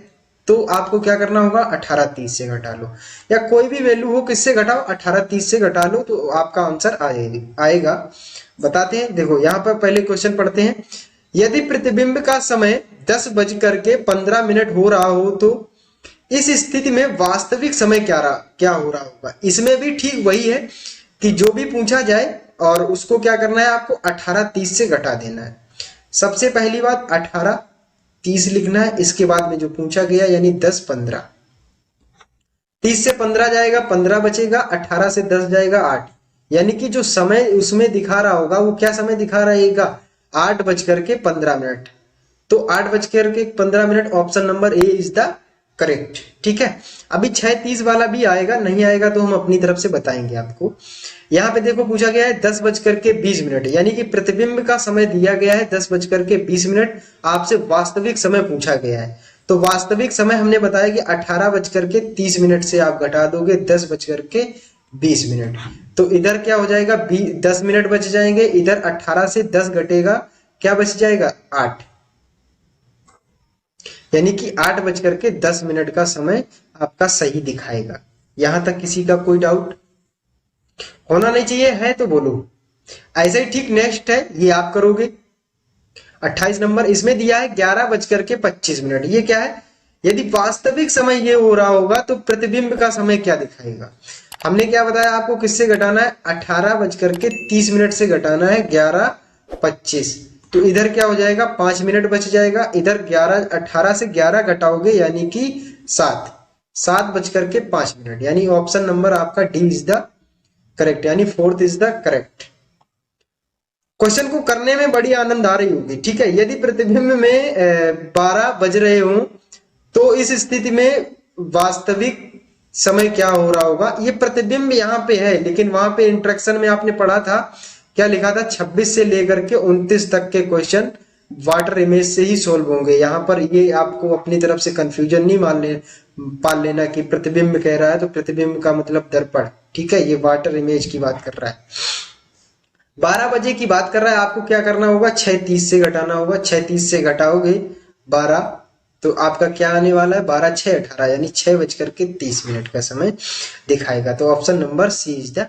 तो आपको क्या करना होगा 18:30 से घटा लो, या कोई भी वैल्यू हो किससे घटाओ 18:30 से घटा लो, तो आपका आंसर आएगा। बताते हैं, देखो यहाँ पर पहले क्वेश्चन पढ़ते हैं। यदि प्रतिबिंब का समय 10:15 हो रहा हो तो इस स्थिति में वास्तविक समय क्या हो रहा होगा। इसमें भी ठीक वही है कि जो भी पूछा जाए और उसको क्या करना है, आपको 18:30 से घटा देना है। सबसे पहली बात 18:30 लिखना है, इसके बाद में जो पूछा गया यानी 10:15, 30 से 15 जाएगा 15 बचेगा, 18 से 10 जाएगा 8, यानी कि जो समय उसमें दिखा रहा होगा वो क्या समय दिखा रहेगा 8:15। तो 8:15, option number A is the correct. ठीक है, अभी 6:30 वाला भी आएगा, नहीं आएगा तो हम अपनी तरफ से बताएंगे आपको। यहाँ पे देखो पूछा गया है 10:20, यानी कि प्रतिबिंब का समय दिया गया है 10:20, आपसे वास्तविक समय पूछा गया है। तो वास्तविक समय हमने बताया कि 18:30 से आप घटा दोगे 10:20, तो इधर क्या हो जाएगा 10 मिनट बच जाएंगे, इधर 18 से 10 घटेगा, क्या बच जाएगा 8, यानी कि 8:10 का समय आपका सही दिखाएगा। यहां तक किसी का कोई डाउट होना नहीं चाहिए, है तो बोलो। ऐसे ही ठीक नेक्स्ट है, ये आप करोगे 28 नंबर, इसमें दिया है 11:25। ये क्या है, यदि वास्तविक समय ये हो रहा होगा तो प्रतिबिंब का समय क्या दिखाएगा। हमने क्या बताया आपको, किससे घटाना है 18:30 से घटाना है 11:25, तो इधर क्या हो जाएगा 5 मिनट बच जाएगा, इधर 18 से 11 घटाओगे यानी कि 7:05, यानी ऑप्शन नंबर आपका डी इज द करेक्ट, यानी 4th is the correct. Question को करने में बड़ी आनंद आ रही होगी। ठीक है, यदि प्रतिबिंब में 12 बज रहे हो तो इस स्थिति में वास्तविक समय क्या हो रहा होगा। ये प्रतिबिंब यहाँ पे है, लेकिन वहां पे इंट्रैक्शन में आपने पढ़ा था, क्या लिखा था 26 से लेकर के 29 तक के क्वेश्चन वाटर इमेज से ही सोल्व होंगे। यहाँ पर ये आपको अपनी तरफ से कंफ्यूजन नहीं पाल लेना कि प्रतिबिंब कह रहा है तो प्रतिबिंब का मतलब दर्पण। ठीक है, ये वाटर इमेज की बात कर रहा है। 12 बजे की बात कर रहा है, आपको क्या करना होगा 6:30 से घटाना होगा, 6:30 से घटाओगे 12 तो आपका क्या आने वाला है 12×6=18, यानी 6:30 का समय दिखाएगा। तो option number C is the